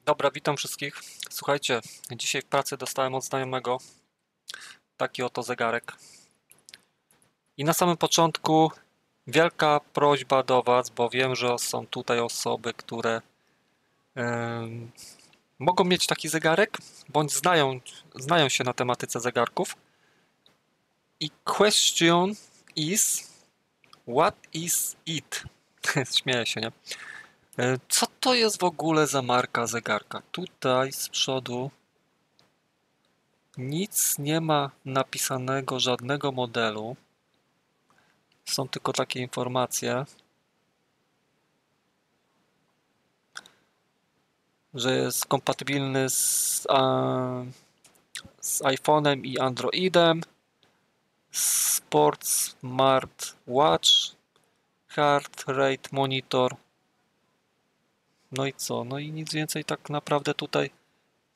Dobra, witam wszystkich. Słuchajcie, dzisiaj w pracy dostałem od znajomego taki oto zegarek. I na samym początku wielka prośba do Was, bo wiem, że są tutaj osoby, które mogą mieć taki zegarek, bądź znają się na tematyce zegarków. I question is, what is it? Śmieję się, nie? Co to jest w ogóle za marka zegarka? Tutaj z przodu nic nie ma napisanego, żadnego modelu. Są tylko takie informacje, że jest kompatybilny z iPhone'em i Androidem. Sport Smart Watch, Heart Rate Monitor. No i co? No i nic więcej tak naprawdę tutaj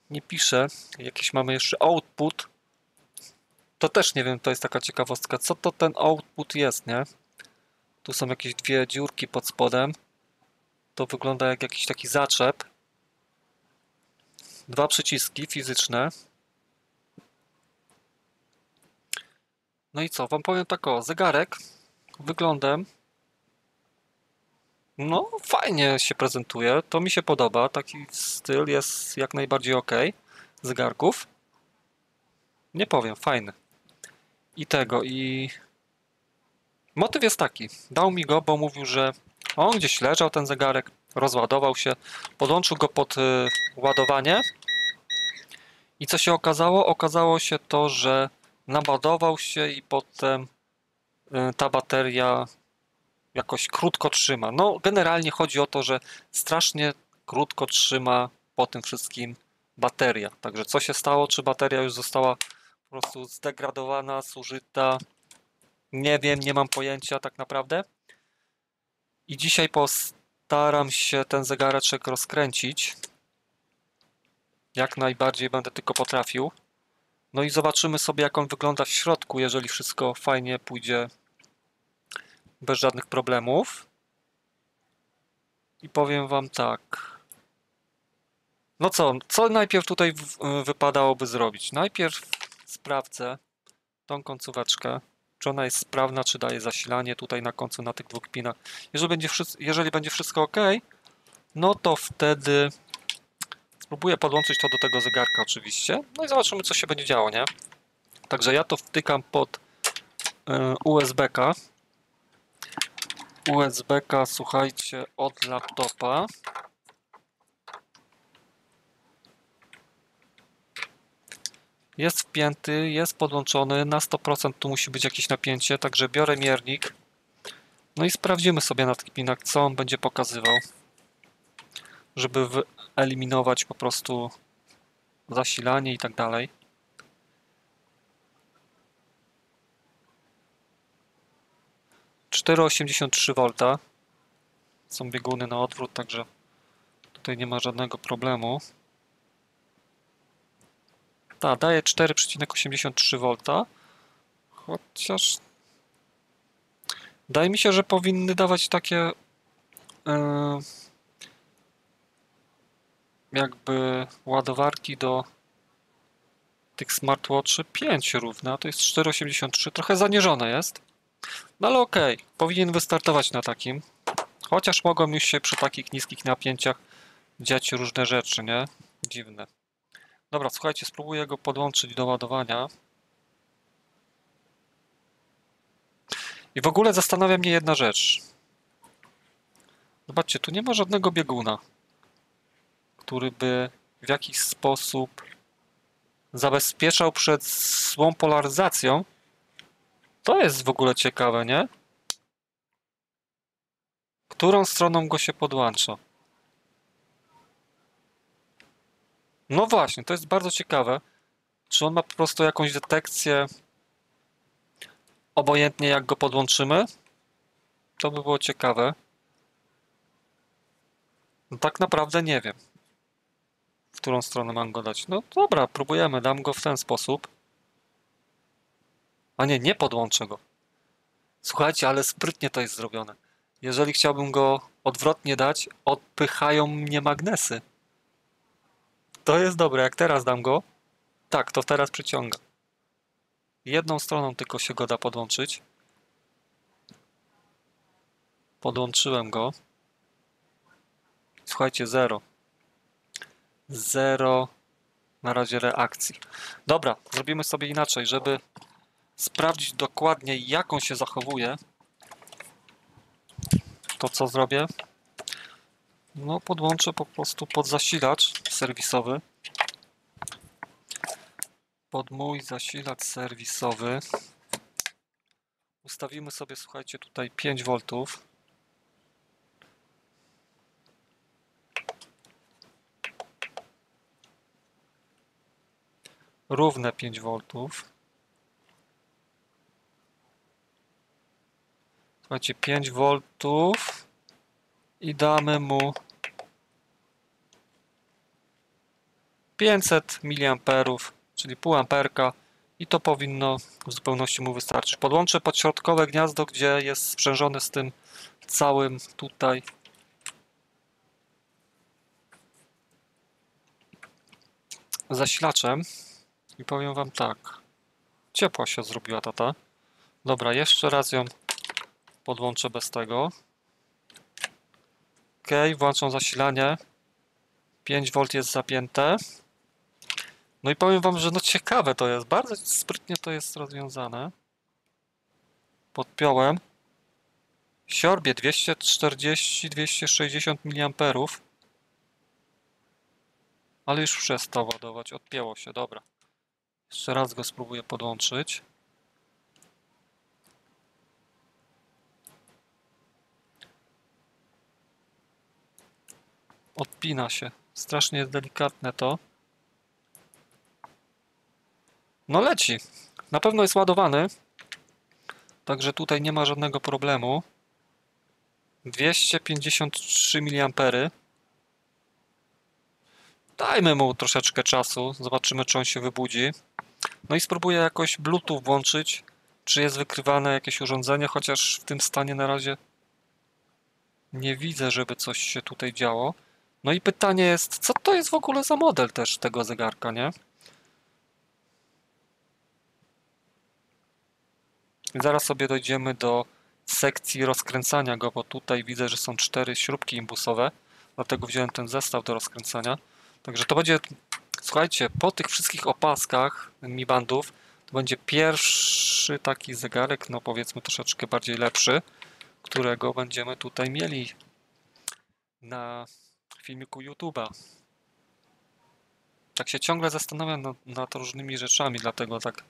nie pisze. Jakiś mamy jeszcze output. To też nie wiem, to jest taka ciekawostka. Co to ten output jest, nie? Tu są jakieś dwie dziurki pod spodem. To wygląda jak jakiś taki zaczep. Dwa przyciski fizyczne. No i co? Wam powiem tak o, zegarek wyglądem no fajnie się prezentuje. To mi się podoba. Taki styl jest jak najbardziej ok. Zegarków. Nie powiem, fajny. I motyw jest taki. Dał mi go, bo mówił, że on gdzieś leżał ten zegarek, rozładował się, podłączył go pod ładowanie i co się okazało? Okazało się to, że naładował się i potem ta bateria jakoś krótko trzyma. No generalnie chodzi o to, że strasznie krótko trzyma po tym wszystkim bateria. Także co się stało? Czy bateria już została po prostu zdegradowana, zużyta? Nie wiem, nie mam pojęcia tak naprawdę. I dzisiaj postaram się ten zegareczek rozkręcić. Jak najbardziej będę tylko potrafił. No i zobaczymy sobie, jak on wygląda w środku, jeżeli wszystko fajnie pójdzie bez żadnych problemów. I powiem Wam tak. No co najpierw tutaj wypadałoby zrobić? Najpierw sprawdzę tą końcóweczkę, czy ona jest sprawna, czy daje zasilanie tutaj na końcu, na tych dwóch pinach. Jeżeli będzie wszystko ok, no to wtedy spróbuję podłączyć to do tego zegarka oczywiście. No i zobaczymy, co się będzie działo, nie? Także ja to wtykam pod USB-ka. USB-ka, słuchajcie, od laptopa. Jest wpięty, jest podłączony, na 100% tu musi być jakieś napięcie, także biorę miernik. No i sprawdzimy sobie na tych pinach, co on będzie pokazywał, żeby wyeliminować po prostu zasilanie i tak dalej. V są bieguny na odwrót, także tutaj nie ma żadnego problemu. Tak, daje 4,83 V, chociaż wydaje mi się, że powinny dawać takie jakby ładowarki do tych smartwatchy 5 równe, a to jest 4,83, trochę zaniżone jest. No ale okej, powinien wystartować na takim. Chociaż mogą już się przy takich niskich napięciach dziać różne rzeczy, nie? Dziwne. Dobra, słuchajcie, spróbuję go podłączyć do ładowania. I w ogóle zastanawia mnie jedna rzecz. Zobaczcie, tu nie ma żadnego bieguna, który by w jakiś sposób zabezpieczał przed złą polaryzacją. To jest w ogóle ciekawe, nie? Którą stroną go się podłącza? No właśnie, to jest bardzo ciekawe. Czy on ma po prostu jakąś detekcję, obojętnie jak go podłączymy? To by było ciekawe. No tak naprawdę nie wiem, w którą stronę mam go dać. No dobra, próbujemy, dam go w ten sposób. A nie, nie podłączę go. Słuchajcie, ale sprytnie to jest zrobione. Jeżeli chciałbym go odwrotnie dać, odpychają mnie magnesy. To jest dobre, jak teraz dam go, tak, to teraz przyciąga. Jedną stroną tylko się go da podłączyć. Podłączyłem go. Słuchajcie, zero. Zero na razie reakcji. Dobra, zrobimy sobie inaczej, żeby sprawdzić dokładnie, jak on się zachowuje. To co zrobię? No, podłączę po prostu pod zasilacz serwisowy. Pod mój zasilacz serwisowy ustawimy sobie, słuchajcie, tutaj 5 V. Równe 5 V. Słuchajcie, 5 V i damy mu 500 mA, czyli pół amperka i to powinno w zupełności mu wystarczyć. Podłączę pod środkowe gniazdo, gdzie jest sprzężone z tym całym tutaj zasilaczem i powiem wam tak, ciepła się zrobiła tata. Dobra, jeszcze raz ją podłączę bez tego. Ok, włączam zasilanie. 5 V jest zapięte. No i powiem wam, że no ciekawe to jest, bardzo sprytnie to jest rozwiązane. Podpiąłem. Siorbie 240-260 mA. Ale już przestał ładować, odpięło się, dobra. Jeszcze raz go spróbuję podłączyć. Odpina się. Strasznie jest delikatne to. No leci. Na pewno jest ładowany. Także tutaj nie ma żadnego problemu. 253 mA. Dajmy mu troszeczkę czasu. Zobaczymy, czy on się wybudzi. No i spróbuję jakoś Bluetooth włączyć. Czy jest wykrywane jakieś urządzenie, chociaż w tym stanie na razie nie widzę, żeby coś się tutaj działo. No i pytanie jest, co to jest w ogóle za model też tego zegarka, nie? Zaraz sobie dojdziemy do sekcji rozkręcania go, bo tutaj widzę, że są 4 śrubki imbusowe, dlatego wziąłem ten zestaw do rozkręcania. Także to będzie, słuchajcie, po tych wszystkich opaskach Mi Bandów, to będzie pierwszy taki zegarek, no powiedzmy troszeczkę bardziej lepszy, którego będziemy tutaj mieli na filmiku YouTube'a. Tak się ciągle zastanawiam nad różnymi rzeczami, dlatego tak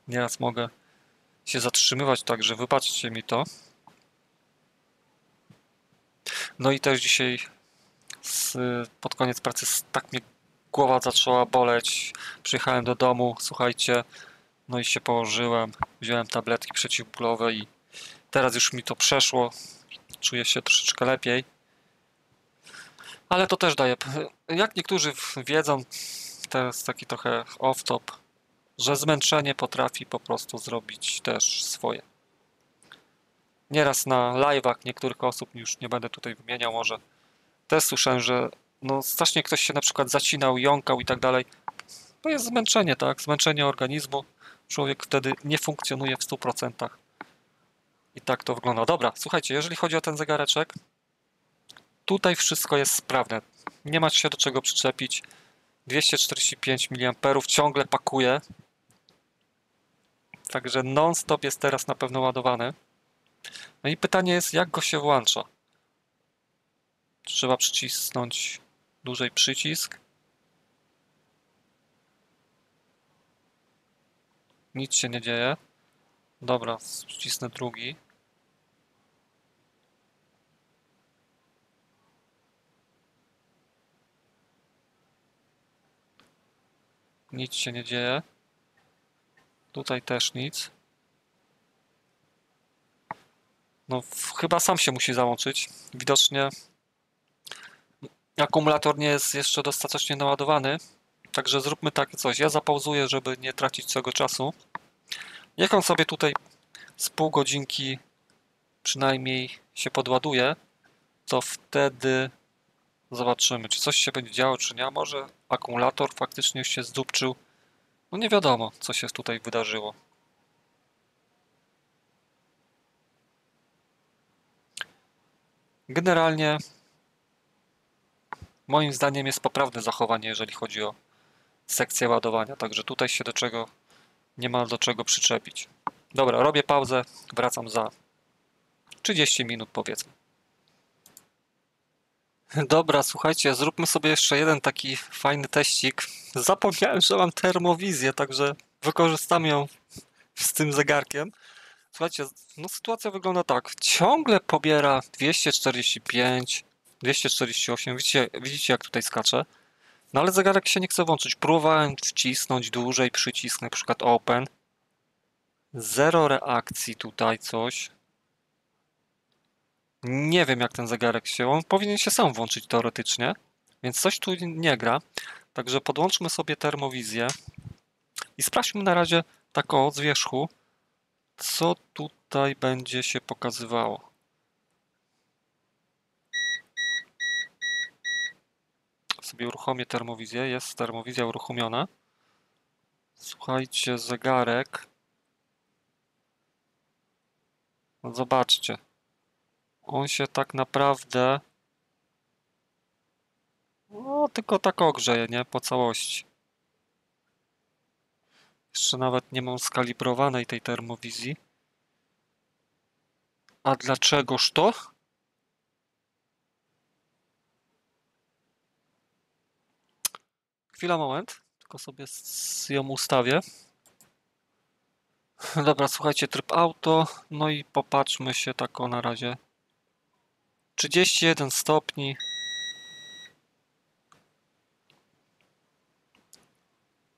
nieraz mogę się zatrzymywać, także wybaczcie mi to. No i też dzisiaj pod koniec pracy tak mnie głowa zaczęła boleć. Przyjechałem do domu, słuchajcie, no i się położyłem, wziąłem tabletki przeciwbólowe i teraz już mi to przeszło. Czuję się troszeczkę lepiej. Ale to też daje, jak niektórzy wiedzą, to jest taki trochę off-top, że zmęczenie potrafi po prostu zrobić też swoje. Nieraz na live'ach niektórych osób, już nie będę tutaj wymieniał, może też słyszałem, że no strasznie ktoś się na przykład zacinał, jąkał i tak dalej. To jest zmęczenie, tak? Zmęczenie organizmu. Człowiek wtedy nie funkcjonuje w 100%. I tak to wygląda. Dobra, słuchajcie, jeżeli chodzi o ten zegareczek, tutaj wszystko jest sprawne. Nie ma się do czego przyczepić. 245 mA ciągle pakuje. Także non-stop jest teraz na pewno ładowany. No i pytanie jest, jak go się włącza? Trzeba przycisnąć dłużej przycisk. Nic się nie dzieje. Dobra, przycisnę drugi. Nic się nie dzieje. Tutaj też nic. No, chyba sam się musi załączyć. Widocznie akumulator nie jest jeszcze dostatecznie naładowany. Także zróbmy takie coś. Ja zapauzuję, żeby nie tracić całego czasu. Niech on sobie tutaj z pół godzinki przynajmniej się podładuje, to wtedy Zobaczymy, czy coś się będzie działo, czy nie. A może akumulator faktycznie już się zdupczył. No nie wiadomo, co się tutaj wydarzyło. Generalnie moim zdaniem jest poprawne zachowanie, jeżeli chodzi o sekcję ładowania, także tutaj się do czego nie ma do czego przyczepić. Dobra, robię pauzę, wracam za 30 minut powiedzmy. Dobra, słuchajcie, zróbmy sobie jeszcze jeden taki fajny teścik. Zapomniałem, że mam termowizję, także wykorzystam ją z tym zegarkiem. Słuchajcie, no sytuacja wygląda tak. Ciągle pobiera 245, 248. Widzicie jak tutaj skacze? No ale zegarek się nie chce włączyć. Próbowałem wcisnąć dłużej przycisk, na przykład Open. Zero reakcji tutaj coś. Nie wiem jak ten zegarek się... On powinien się sam włączyć teoretycznie. Więc coś tu nie gra. Także podłączmy sobie termowizję. I sprawdźmy na razie tak z wierzchu, co tutaj będzie się pokazywało. Sobie uruchomię termowizję. Jest termowizja uruchomiona. Słuchajcie, zegarek. No zobaczcie. On się tak naprawdę... No, tylko tak ogrzeje, nie? Po całości. Jeszcze nawet nie mam skalibrowanej tej termowizji. A dlaczegoż to? Chwila, moment. Tylko sobie ją ustawię. Dobra, słuchajcie, tryb auto. No i popatrzmy się tak na razie. 31 stopni.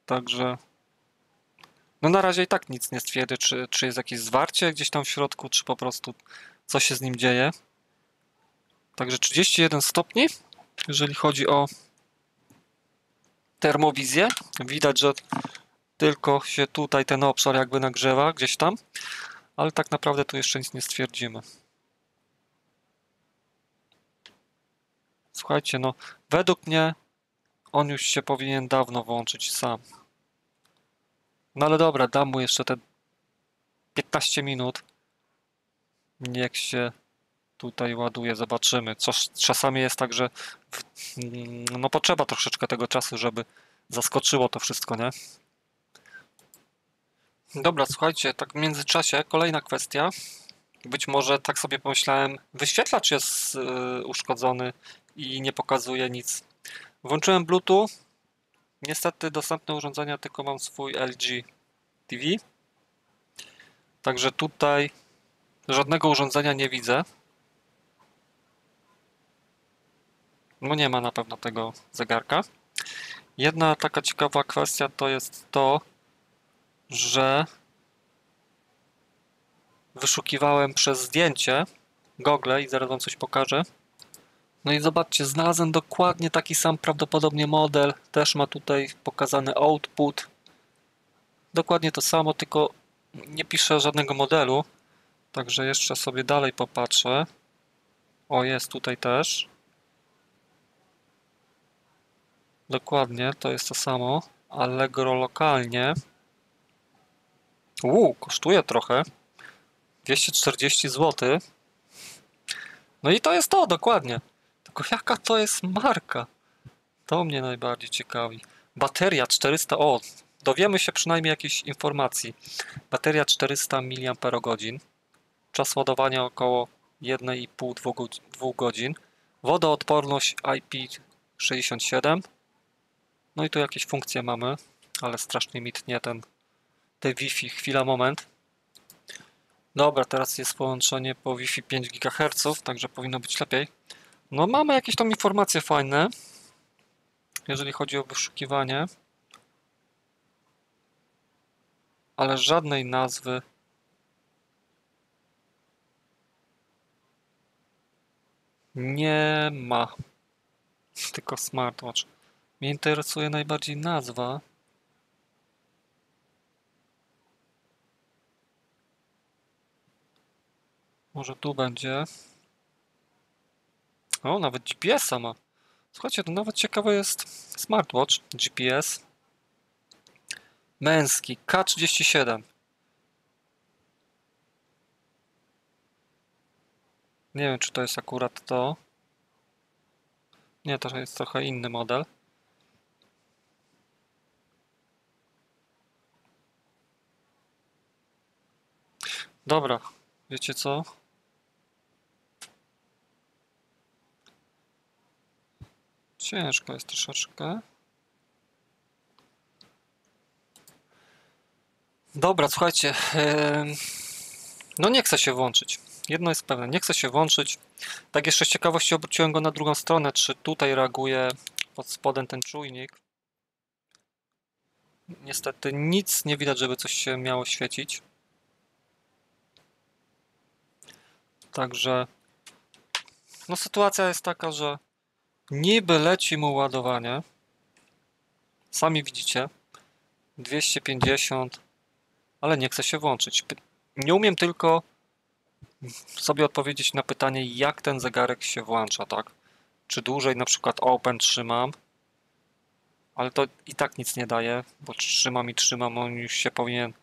Także... No na razie i tak nic nie stwierdzę, czy jest jakieś zwarcie gdzieś tam w środku, czy po prostu co się z nim dzieje. Także 31 stopni, jeżeli chodzi o termowizję. Widać, że tylko się tutaj ten obszar jakby nagrzewa gdzieś tam, ale tak naprawdę tu jeszcze nic nie stwierdzimy. Słuchajcie, no według mnie on już się powinien dawno włączyć sam. No ale dobra, dam mu jeszcze te 15 minut. Niech się tutaj ładuje, zobaczymy. Czasami jest tak, że no potrzeba troszeczkę tego czasu, żeby zaskoczyło to wszystko, nie? Dobra, słuchajcie, tak w międzyczasie kolejna kwestia. Być może tak sobie pomyślałem, wyświetlacz jest uszkodzony i nie pokazuje nic. Włączyłem Bluetooth. Niestety dostępne urządzenia tylko mam swój LG TV. Także tutaj żadnego urządzenia nie widzę. No nie ma na pewno tego zegarka. Jedna taka ciekawa kwestia to jest to, że wyszukiwałem przez zdjęcie Google i zaraz wam coś pokażę. No i zobaczcie, znalazłem dokładnie taki sam prawdopodobnie model. Też ma tutaj pokazany output. Dokładnie to samo, tylko nie piszę żadnego modelu. Także jeszcze sobie dalej popatrzę. O, jest tutaj też. Dokładnie, to jest to samo. Allegro lokalnie. Kosztuje trochę. 240 zł. No i to jest to, dokładnie. Tylko jaka to jest marka? To mnie najbardziej ciekawi. Bateria 400... O, dowiemy się przynajmniej jakiejś informacji. Bateria 400 mAh. Czas ładowania około 1,5-2 godzin. Wodoodporność IP67. No i tu jakieś funkcje mamy, ale strasznie mi tnie te Wi-Fi. Chwila, moment. Dobra, teraz jest połączenie po Wi-Fi 5 GHz, także powinno być lepiej. No mamy jakieś tam informacje fajne, jeżeli chodzi o wyszukiwanie, ale żadnej nazwy nie ma. Tylko smartwatch. Mnie interesuje najbardziej nazwa. Może tu będzie. O, nawet GPS-a ma. Słuchajcie, to nawet ciekawe jest smartwatch GPS męski K37. Nie wiem, czy to jest akurat to. Nie, to jest trochę inny model. Dobra, wiecie co? Ciężko jest troszeczkę. Dobra, słuchajcie. No nie chce się włączyć. Jedno jest pewne, nie chce się włączyć. Tak jeszcze z ciekawości obróciłem go na drugą stronę, czy tutaj reaguje pod spodem ten czujnik. Niestety nic nie widać, żeby coś się miało świecić. Także no sytuacja jest taka, że niby leci mu ładowanie. Sami widzicie. 250, ale nie chce się włączyć. Nie umiem tylko sobie odpowiedzieć na pytanie, jak ten zegarek się włącza, tak? Czy dłużej na przykład open trzymam, ale to i tak nic nie daje, bo trzymam i trzymam, on już się powinien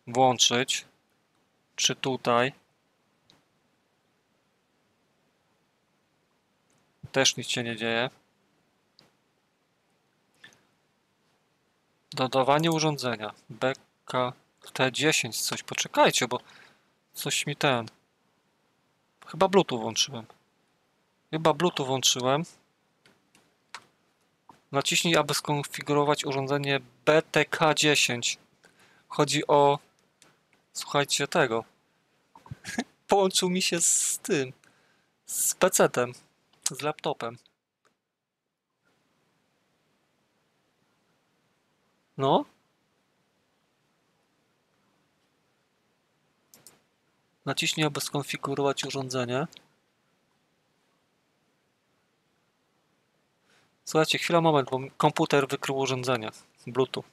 włączyć. Czy tutaj też nic się nie dzieje. Dodawanie urządzenia. BKT10, coś, poczekajcie, bo coś mi ten... Chyba Bluetooth włączyłem. Naciśnij, aby skonfigurować urządzenie BTK10. Chodzi o... Słuchajcie tego. Połączył mi się z tym. Z PC-tem. Z laptopem. No. Naciśnij, aby skonfigurować urządzenie. Słuchajcie, chwila, moment, bo komputer wykrył urządzenie. Bluetooth.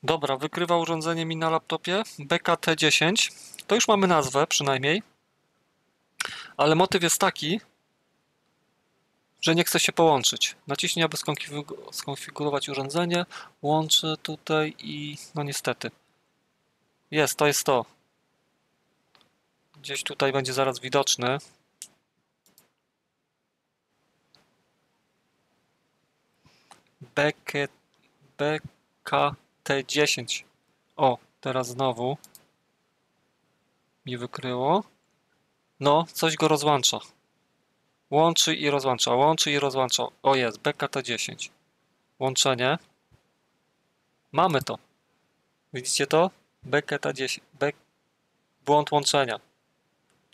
Dobra, wykrywa urządzenie mi na laptopie. BKT10. To już mamy nazwę przynajmniej. Ale motyw jest taki, że nie chce się połączyć. Naciśnij, aby skonfigurować urządzenie. Łączę tutaj i no niestety. To jest to. Gdzieś tutaj będzie zaraz widoczny. BKT10. O, teraz znowu mi wykryło. No, coś go rozłącza. Łączy i rozłącza, łączy i rozłącza. O, jest, BKT10. Łączenie. Mamy to. Widzicie to? BKT10. Błąd łączenia.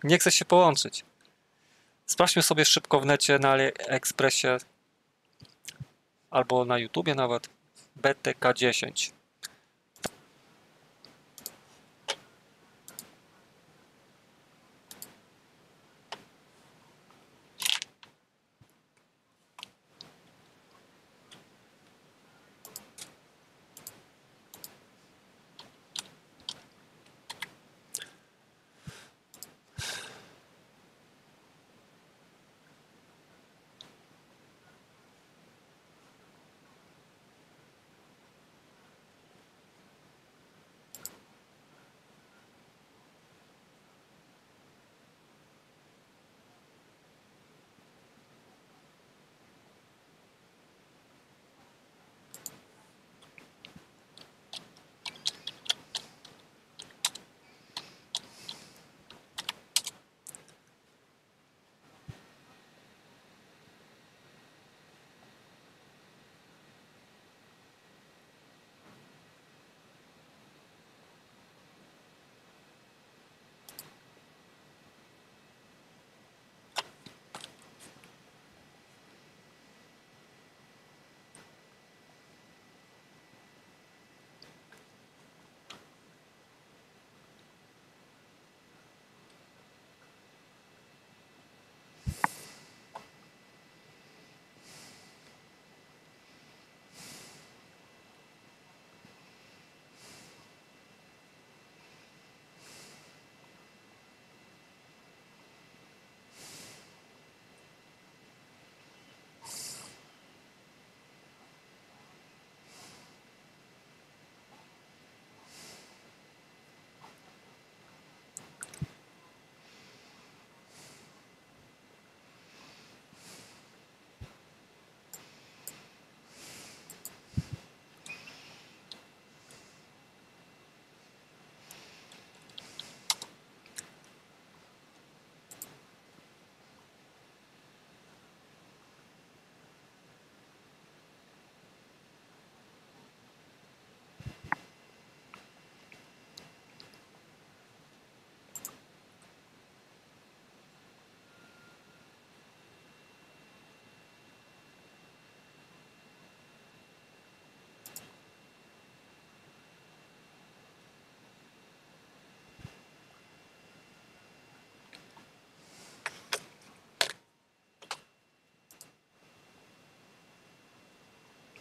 Nie chce się połączyć. Sprawdźmy sobie szybko w necie na AliExpressie albo na YouTubie nawet. BTK10.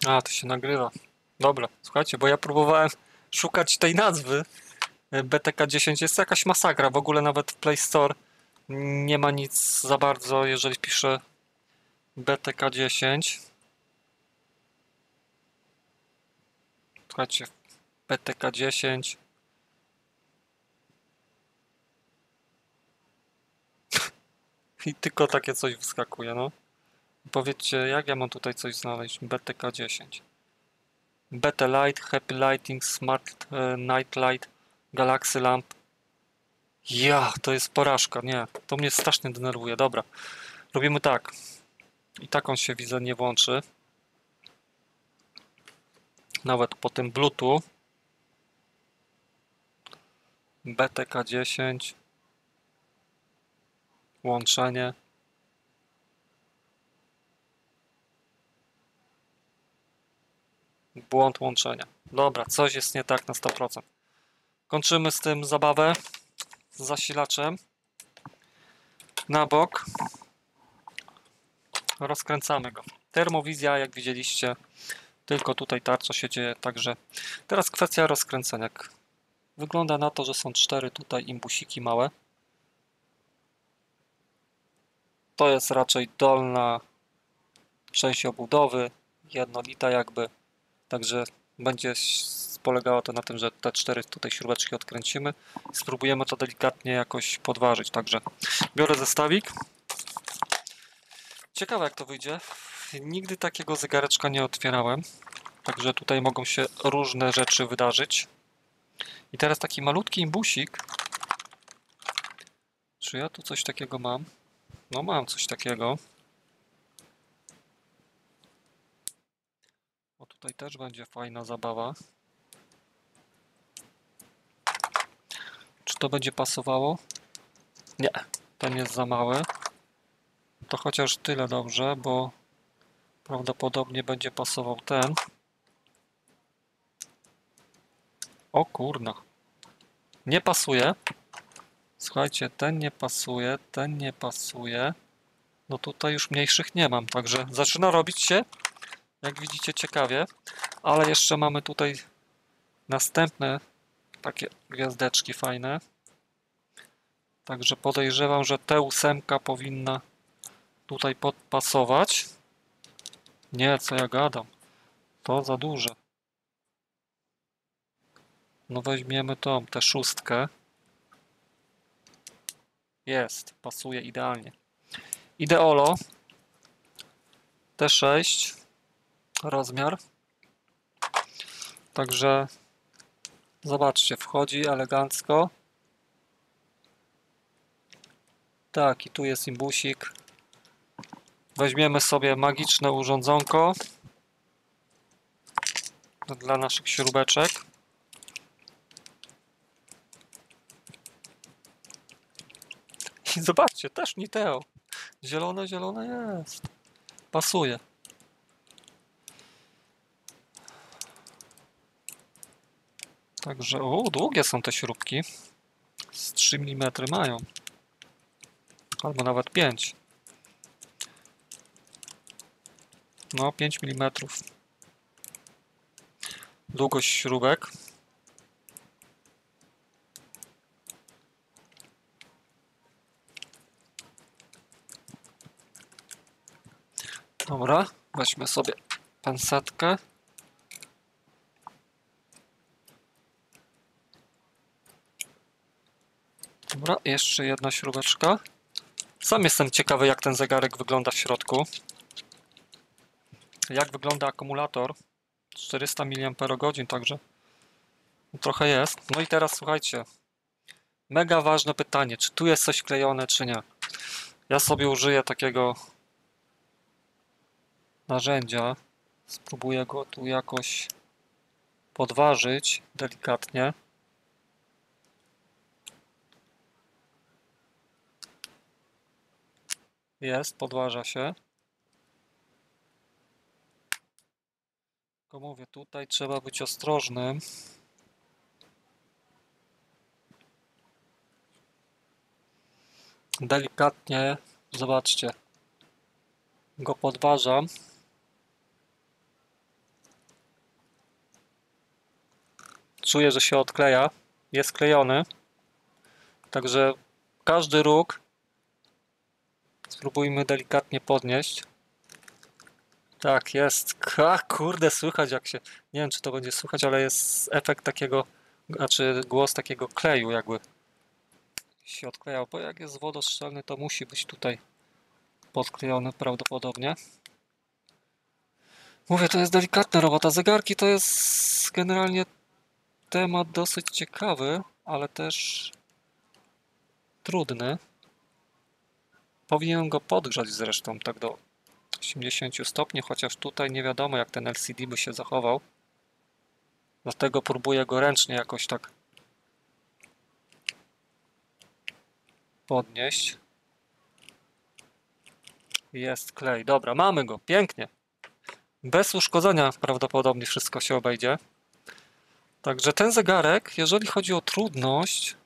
A, to się nagrywa. Dobra, słuchajcie, bo ja próbowałem szukać tej nazwy. BTK10 jest jakaś masakra. W ogóle nawet w Play Store nie ma nic za bardzo, jeżeli piszę BTK10. Słuchajcie, BTK10. I tylko takie coś wyskakuje, no. Powiedzcie, jak ja mam tutaj coś znaleźć? BTK10. BT Light, Happy Lighting, Smart Night Light, Galaxy Lamp. Ja, to jest porażka, nie. To mnie strasznie denerwuje. Dobra, robimy tak. I tak on się, widzę, nie włączy. Nawet po tym Bluetooth. BTK10. Łączenie. Błąd łączenia. Dobra, coś jest nie tak na 100%. Kończymy z tym zabawę z zasilaczem. Na bok. Rozkręcamy go. Termowizja, jak widzieliście, tylko tutaj tarcza się dzieje, także teraz kwestia rozkręcenia. Wygląda na to, że są 4 tutaj imbusiki małe. To jest raczej dolna część obudowy, jednolita jakby, także będzie polegało to na tym, że te 4 tutaj śrubeczki odkręcimy. Spróbujemy to delikatnie jakoś podważyć, także biorę zestawik. Ciekawe jak to wyjdzie. Nigdy takiego zegareczka nie otwierałem, także tutaj mogą się różne rzeczy wydarzyć. I teraz taki malutki imbusik. Czy ja tu coś takiego mam? No mam coś takiego. O, tutaj też będzie fajna zabawa. Czy to będzie pasowało? Nie, ten jest za mały. To chociaż tyle dobrze, bo prawdopodobnie będzie pasował ten. O kurna. Nie pasuje. Słuchajcie, ten nie pasuje, ten nie pasuje. No tutaj już mniejszych nie mam, także zaczyna robić się, jak widzicie, ciekawie. Ale jeszcze mamy tutaj następne takie gwiazdeczki fajne. Także podejrzewam, że T8 powinna tutaj podpasować. Nie, co ja gadam. To za duże. No weźmiemy tą, tę 6. Jest, pasuje idealnie. Ideolo T6 rozmiar. Także zobaczcie, wchodzi elegancko. Tak, i tu jest imbusik. Weźmiemy sobie magiczne urządzonko dla naszych śrubeczek. I zobaczcie, też Niteo. Zielone, zielone jest. Pasuje. Także, o, długie są te śrubki. Z 3 mm mają. Albo nawet 5. No, 5 mm. Długość śrubek. Dobra, weźmy sobie pensetkę. Dobra, jeszcze jedna śrubeczka. Sam jestem ciekawy, jak ten zegarek wygląda w środku. Jak wygląda akumulator. 400 mAh, także trochę jest. No i teraz słuchajcie. Mega ważne pytanie, czy tu jest coś wklejone, czy nie. Ja sobie użyję takiego narzędzia. Spróbuję go tu jakoś podważyć delikatnie. Jest, podważa się. Tylko mówię, tutaj trzeba być ostrożnym. Delikatnie, zobaczcie, go podważam. Czuję, że się odkleja. Jest klejony. Także każdy róg spróbujmy delikatnie podnieść. Tak, jest. Kurde, słychać jak się... Nie wiem, czy to będzie słychać, ale jest efekt takiego... Znaczy głos takiego kleju jakby się odklejał, bo jak jest wodoszczelny, to musi być tutaj podklejony prawdopodobnie. Mówię, to jest delikatna robota. Zegarki to jest generalnie temat dosyć ciekawy, ale też trudny. Powinienem go podgrzać zresztą tak do 80 stopni, chociaż tutaj nie wiadomo jak ten LCD by się zachował. Dlatego próbuję go ręcznie jakoś tak podnieść. Jest klej. Dobra, mamy go. Pięknie. Bez uszkodzenia prawdopodobnie wszystko się obejdzie. Także ten zegarek, jeżeli chodzi o trudność,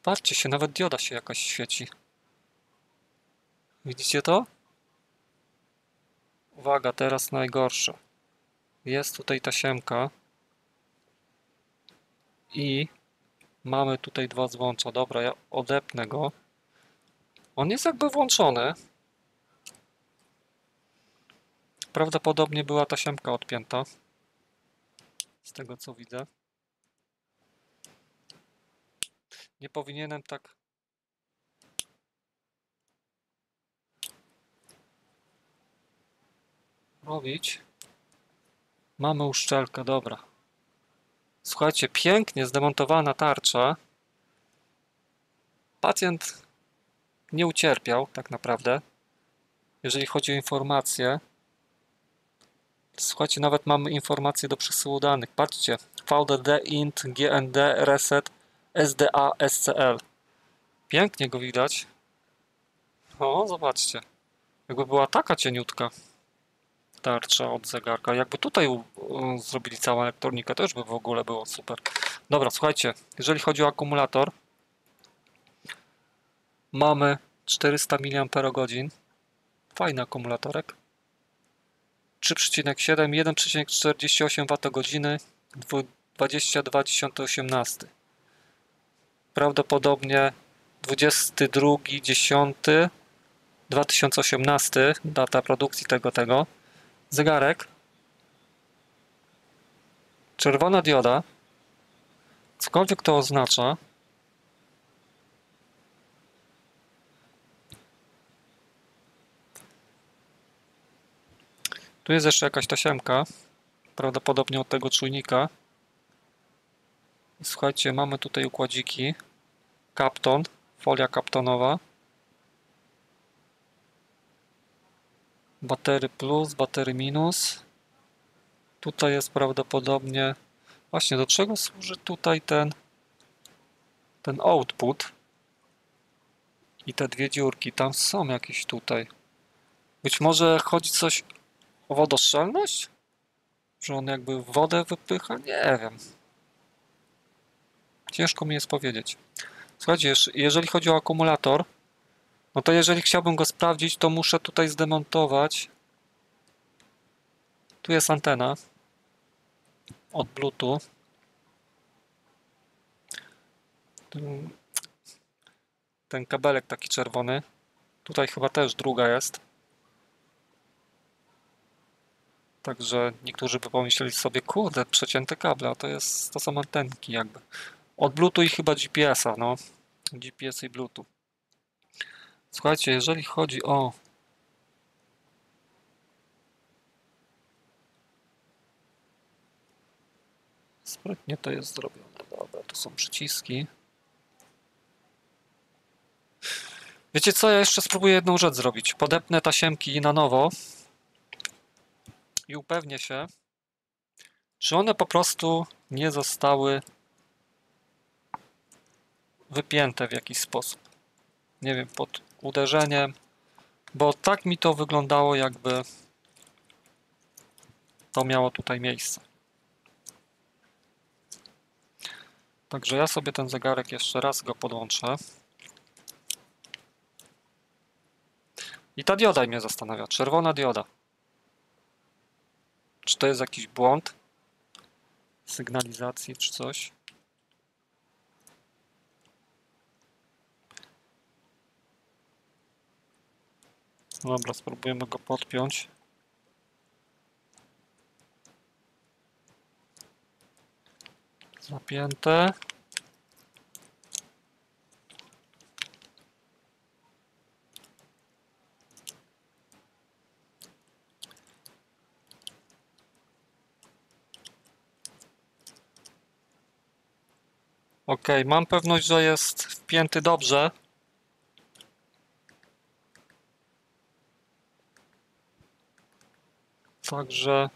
patrzcie się, nawet dioda się jakaś świeci. Widzicie to? Uwaga, teraz najgorsze. Jest tutaj tasiemka i mamy tutaj dwa złącza. Dobra, ja odepnę go. On jest jakby włączony. Prawdopodobnie była tasiemka odpięta. Z tego co widzę. Nie powinienem tak... robić. Mamy uszczelkę, dobra. Słuchajcie, pięknie zdemontowana tarcza. Pacjent nie ucierpiał tak naprawdę, jeżeli chodzi o informacje. Słuchajcie, nawet mamy informacje do przesyłu danych. Patrzcie, VDD, INT, GND, Reset, SDA, SCL. Pięknie go widać. O, zobaczcie. Jakby była taka cieniutka tarcza od zegarka. Jakby tutaj zrobili całą elektronikę, to już by w ogóle było super. Dobra, słuchajcie, jeżeli chodzi o akumulator, mamy 400 mAh. Fajny akumulatorek. 3,7, 1,48 Wh, 22.10.18. Prawdopodobnie 22.10.2018, data produkcji tego. Zegarek. Czerwona dioda. Cokolwiek to oznacza. Tu jest jeszcze jakaś tasiemka. Prawdopodobnie od tego czujnika. I słuchajcie, mamy tutaj układziki. Kapton, folia kaptonowa. Batery plus, batery minus. Tutaj jest prawdopodobnie... Właśnie, do czego służy tutaj ten output? I te dwie dziurki, tam są jakieś tutaj. Być może chodzi coś o wodoszczelność? Że on jakby wodę wypycha? Nie wiem. Ciężko mi jest powiedzieć. Słuchajcie, jeżeli chodzi o akumulator, no to jeżeli chciałbym go sprawdzić, to muszę tutaj zdemontować. Tu jest antena od Bluetooth. Ten kabelek taki czerwony. Tutaj chyba też druga jest. Także niektórzy by pomyśleli sobie, kurde, przecięte kable, a to są antenki jakby. Od Bluetooth i chyba GPS-a, no. GPS i Bluetooth. Słuchajcie, jeżeli chodzi o... Sprytnie to jest zrobione. Dobra, tu są przyciski. Wiecie co, ja jeszcze spróbuję jedną rzecz zrobić. Podepnę tasiemki na nowo i upewnię się, czy one po prostu nie zostały wypięte w jakiś sposób. Nie wiem, pod uderzeniem, bo tak mi to wyglądało, jakby to miało tutaj miejsce. Także ja sobie ten zegarek jeszcze raz go podłączę. I ta dioda mnie zastanawia, czerwona dioda. Czy to jest jakiś błąd? sygnalizacji czy coś. Dobra, spróbujemy go podpiąć. Zapięte. Ok, mam pewność, że jest wpięty dobrze. Także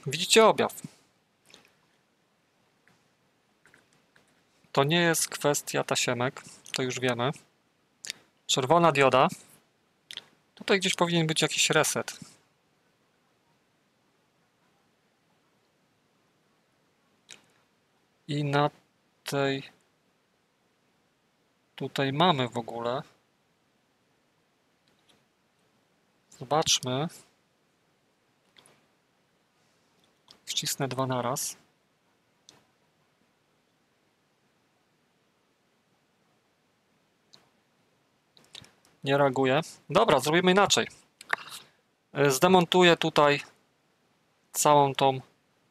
widzicie objaw. To nie jest kwestia tasiemek, to już wiemy. Czerwona dioda. Tutaj gdzieś powinien być jakiś reset. I na tej... Tutaj mamy w ogóle... Zobaczmy. Wcisnę dwa naraz. Nie reaguje. Dobra, zrobimy inaczej. Zdemontuję tutaj całą tą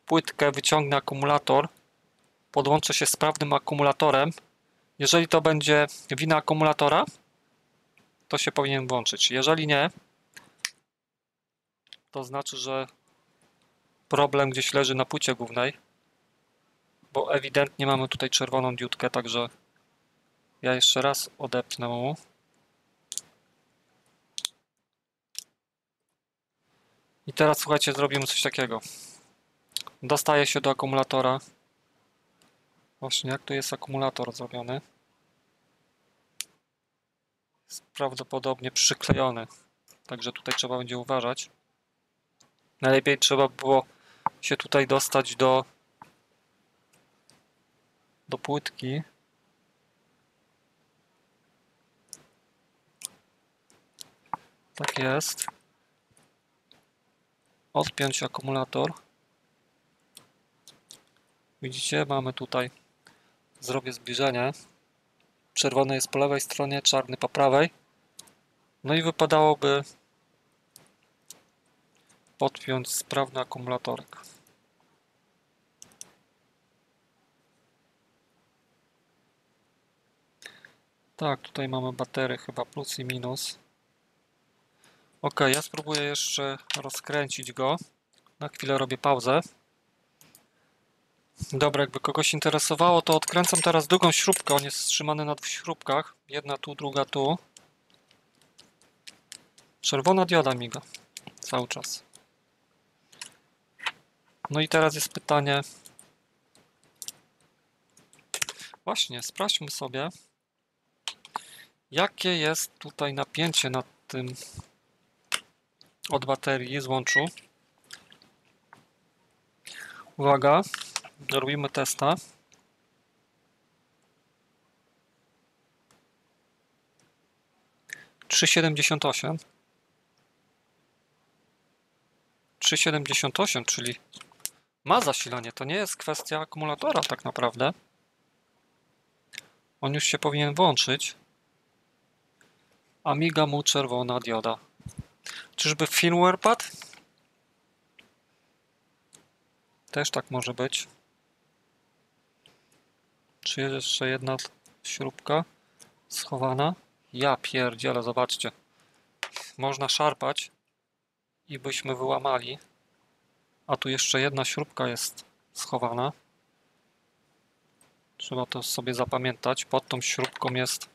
płytkę, wyciągnę akumulator, podłączę się z sprawnym akumulatorem. Jeżeli to będzie wina akumulatora, to się powinien włączyć. Jeżeli nie, to znaczy, że problem gdzieś leży na płycie głównej, bo ewidentnie mamy tutaj czerwoną diodkę, także ja jeszcze raz odepnę mu. I teraz słuchajcie, zrobimy coś takiego. Dostaję się do akumulatora. Właśnie, jak tu jest akumulator zrobiony? Jest prawdopodobnie przyklejony, także tutaj trzeba będzie uważać. Najlepiej trzeba było się tutaj dostać do płytki. Tak jest. Odpiąć akumulator. Widzicie, mamy tutaj, zrobię zbliżenie. Czerwony jest po lewej stronie, czarny po prawej. No i wypadałoby podpiąć sprawny akumulatorek. Tak, tutaj mamy baterie chyba plus i minus. Ok, ja spróbuję jeszcze rozkręcić go. Na chwilę robię pauzę. Dobra, jakby kogoś interesowało, to odkręcam teraz drugą śrubkę. On jest wstrzymany na dwóch śrubkach. Jedna tu, druga tu. Czerwona dioda miga cały czas. No i teraz jest pytanie. Właśnie, sprawdźmy sobie, jakie jest tutaj napięcie na tym od baterii złączu. Uwaga, robimy testa. Trzy 3,78, czyli ma zasilanie. To nie jest kwestia akumulatora tak naprawdę. On już się powinien włączyć. A miga mu czerwona dioda. Czyżby firmware padł? Też tak może być. Czy jest jeszcze jedna śrubka schowana? Ja pierdzielę, zobaczcie. Można szarpać i byśmy wyłamali. A tu jeszcze jedna śrubka jest schowana. Trzeba to sobie zapamiętać. Pod tą śrubką jest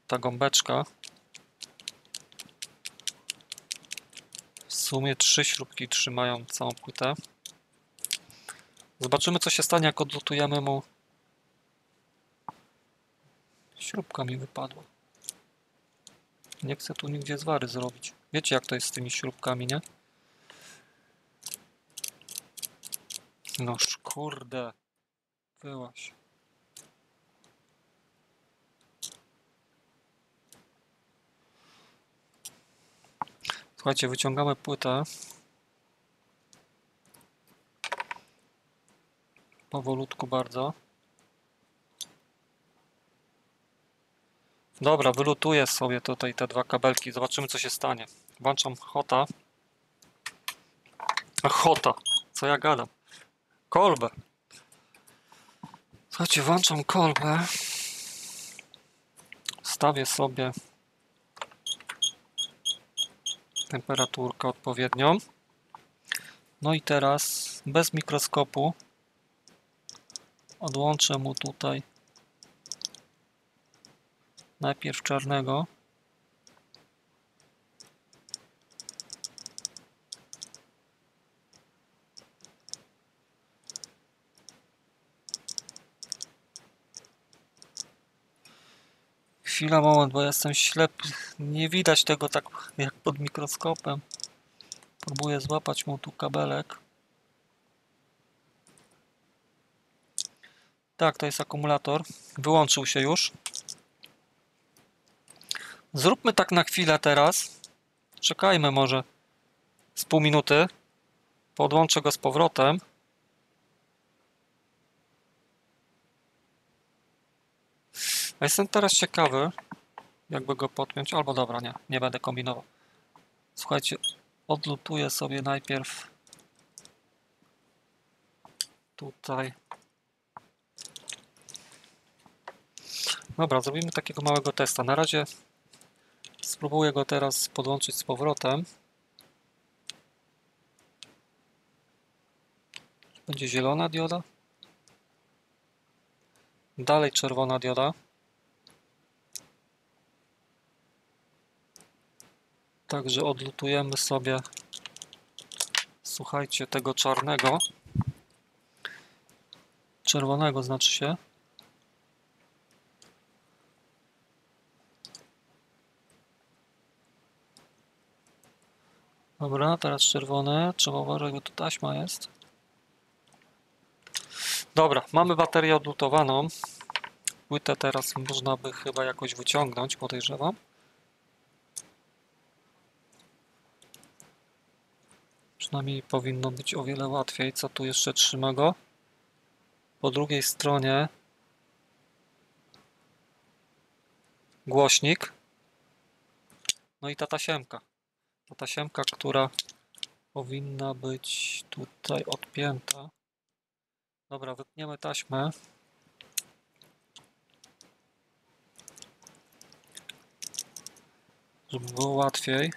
ta gąbeczka. W sumie 3 śrubki trzymają całą płytę. Zobaczymy, co się stanie, jak odlutujemy mu. Śrubka mi wypadła. Nie chcę tu nigdzie zwary zrobić. Wiecie, jak to jest z tymi śrubkami, nie? Noż kurde. Wyłaś. Słuchajcie, wyciągamy płytę. Powolutku bardzo. Dobra, wylutuję sobie tutaj te dwa kabelki. Zobaczymy, co się stanie. Włączam hota. Hota. Co ja gadam? Kolbę. Słuchajcie, włączam kolbę. Stawię sobie temperaturkę odpowiednią. No i teraz bez mikroskopu odłączę mu tutaj najpierw czarnego. Chwila, moment, bo ja jestem ślepy. Nie widać tego tak jak pod mikroskopem. Próbuję złapać mu tu kabelek. Tak, to jest akumulator. Wyłączył się już. Zróbmy tak na chwilę teraz. Czekajmy może z pół minuty. Podłączę go z powrotem. A jestem teraz ciekawy, jakby go podpiąć. Albo dobra, nie będę kombinował. Słuchajcie, odlutuję sobie najpierw tutaj. Dobra, zrobimy takiego małego testa. Na razie spróbuję go teraz podłączyć z powrotem. Będzie zielona dioda. Dalej czerwona dioda. Także odlutujemy sobie, słuchajcie, tego czarnego. Czerwonego znaczy się. Dobra, teraz czerwone. Trzeba uważać, bo tu taśma jest. Dobra, mamy baterię odlutowaną. Płytę teraz można by chyba jakoś wyciągnąć, podejrzewam. Przynajmniej powinno być o wiele łatwiej. Co tu jeszcze trzyma go? Po drugiej stronie głośnik. No i ta tasiemka. Ta tasiemka, która powinna być tutaj odpięta. Dobra, wypniemy taśmę. Żeby było łatwiej.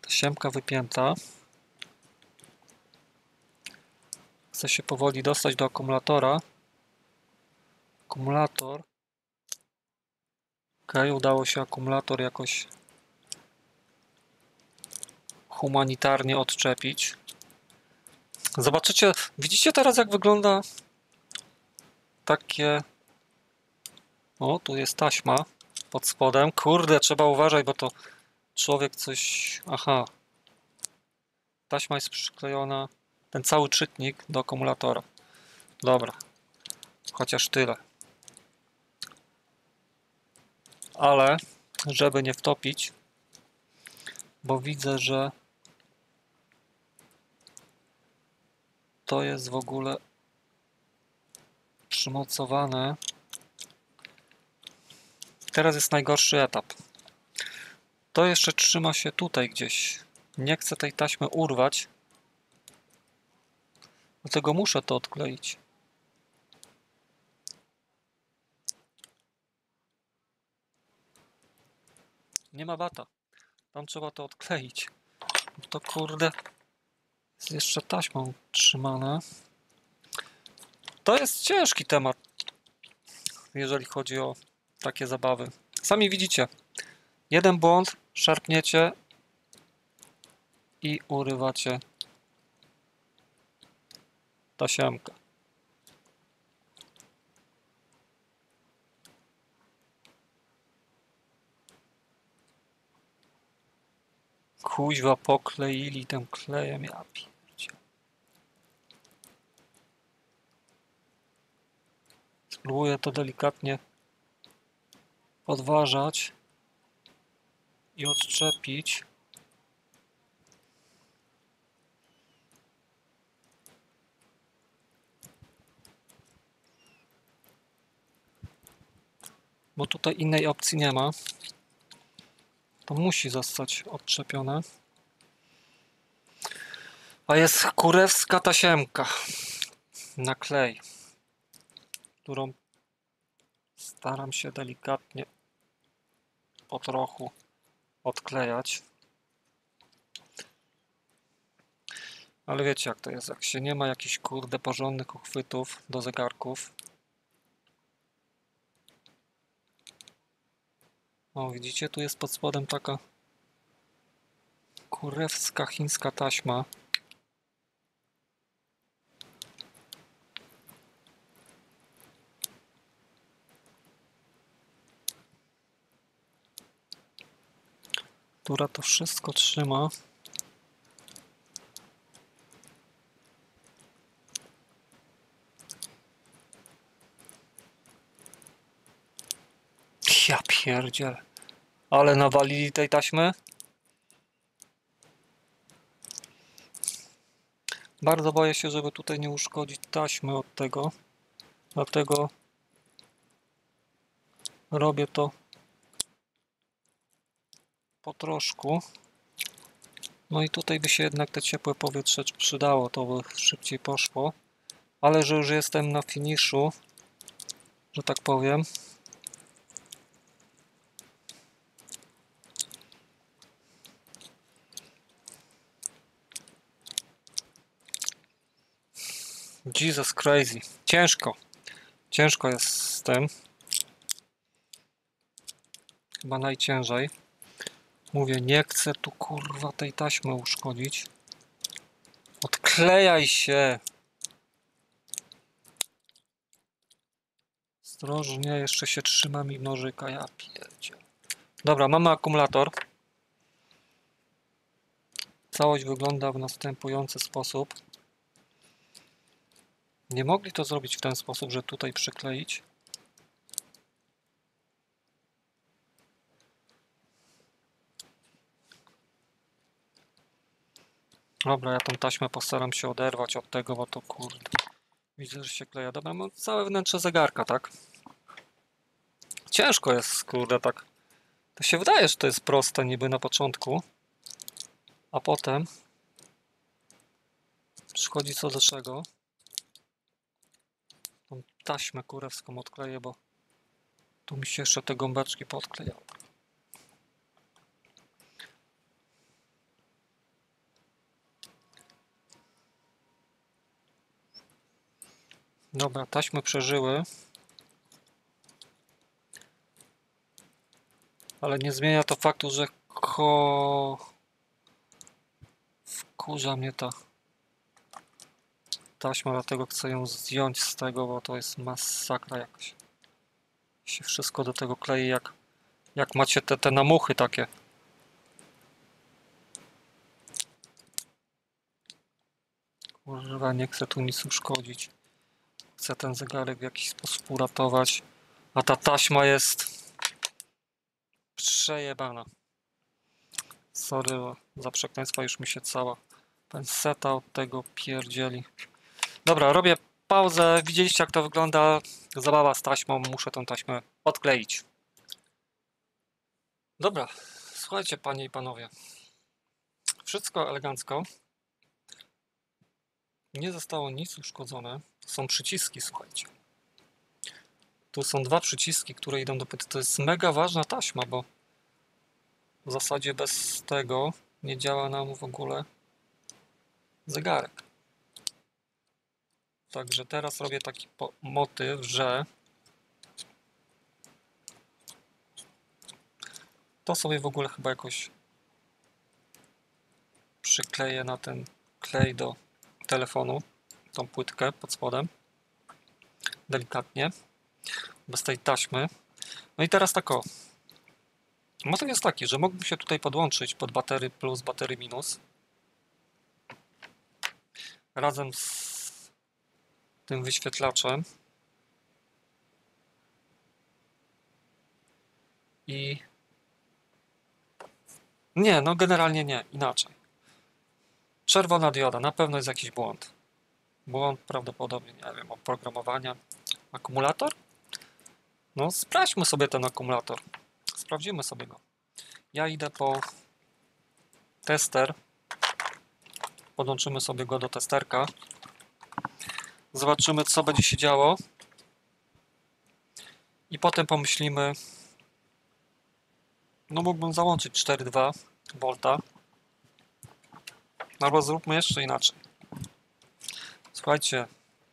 Tasiemka wypięta. Chcę się powoli dostać do akumulatora. Akumulator. Ok, udało się akumulator jakoś humanitarnie odczepić. Zobaczycie, widzicie teraz jak wygląda takie... O, tu jest taśma pod spodem. Kurde, trzeba uważać, bo to człowiek coś... Aha. Taśma jest przyklejona, ten cały czytnik do akumulatora. Dobra. Chociaż tyle. Ale, żeby nie wtopić, bo widzę, że to jest w ogóle przymocowane. Teraz jest najgorszy etap. To jeszcze trzyma się tutaj gdzieś. Nie chcę tej taśmy urwać. Dlatego muszę to odkleić. Nie ma bata. Tam trzeba to odkleić. To kurde jest jeszcze taśmą trzymane. To jest ciężki temat, jeżeli chodzi o takie zabawy. Sami widzicie. Jeden błąd, szarpniecie i urywacie tasiemkę. Kuźwa, pokleili tym klejem, ja pierdzie. Spróbuję to delikatnie podważać i odczepić. Bo tutaj innej opcji nie ma. To musi zostać odczepione. A jest kurewska tasiemka na klej, którą staram się delikatnie po trochu odklejać. Ale wiecie jak to jest, jak się nie ma jakichś kurde porządnych uchwytów do zegarków. O, widzicie, tu jest pod spodem taka kurewska chińska taśma. Która to wszystko trzyma. Ja pierdziel. Ale nawalili tej taśmy. Bardzo boję się, żeby tutaj nie uszkodzić taśmy od tego. Dlatego robię to po troszku. No i tutaj by się jednak te ciepłe powietrze przydało, to by szybciej poszło. Ale że już jestem na finiszu, że tak powiem. Jesus crazy. Ciężko. Ciężko jest z tym. Chyba najciężej. Mówię, nie chcę tu kurwa tej taśmy uszkodzić. Odklejaj się! Ostrożnie, jeszcze się trzyma mi nożyka, ja pierdzie. Dobra, mamy akumulator. Całość wygląda w następujący sposób. Nie mogli to zrobić w ten sposób, że tutaj przykleić. Dobra, ja tą taśmę postaram się oderwać od tego, bo to kurde. Widzę, że się kleja. Dobra, mam całe wnętrze zegarka, tak? Ciężko jest, kurde, tak. To się wydaje, że to jest proste niby na początku. A potem przychodzi co do czego. Tą taśmę kurewską odkleję, bo tu mi się jeszcze te gąbeczki podklejały. Dobra, taśmy przeżyły. Ale nie zmienia to faktu, że wkurza mnie ta taśma, dlatego chcę ją zdjąć z tego, bo to jest masakra jakaś. Się wszystko do tego klei, jak macie te namuchy takie. Kurwa, nie chcę tu nic uszkodzić. Chcę ten zegarek w jakiś sposób uratować. A ta taśma jest przejebana. Sorry za przekleństwa, już mi się cała penseta od tego pierdzieli. Dobra, robię pauzę. Widzieliście jak to wygląda. Zabawa z taśmą. Muszę tą taśmę odkleić. Dobra, słuchajcie panie i panowie. Wszystko elegancko. Nie zostało nic uszkodzone. Są przyciski, słuchajcie. Tu są dwa przyciski, które idą do płyty. To jest mega ważna taśma, bo w zasadzie bez tego nie działa nam w ogóle zegarek. Także teraz robię taki motyw, że to sobie w ogóle chyba jakoś przykleję na ten klej do telefonu, tą płytkę pod spodem, delikatnie, bez tej taśmy. No i teraz tak o. Motyw jest taki, że mógłbym się tutaj podłączyć pod batery plus, batery minus. Razem z tym wyświetlaczem. i... Nie, no generalnie nie, inaczej. Czerwona dioda, na pewno jest jakiś błąd. Błąd prawdopodobnie, nie wiem, oprogramowania. Akumulator? No sprawdźmy sobie ten akumulator. Sprawdzimy sobie go. Ja idę po tester. Podłączymy sobie go do testerka. Zobaczymy, co będzie się działo. I potem pomyślimy, no mógłbym załączyć 4,2 V. Albo zróbmy jeszcze inaczej. Słuchajcie,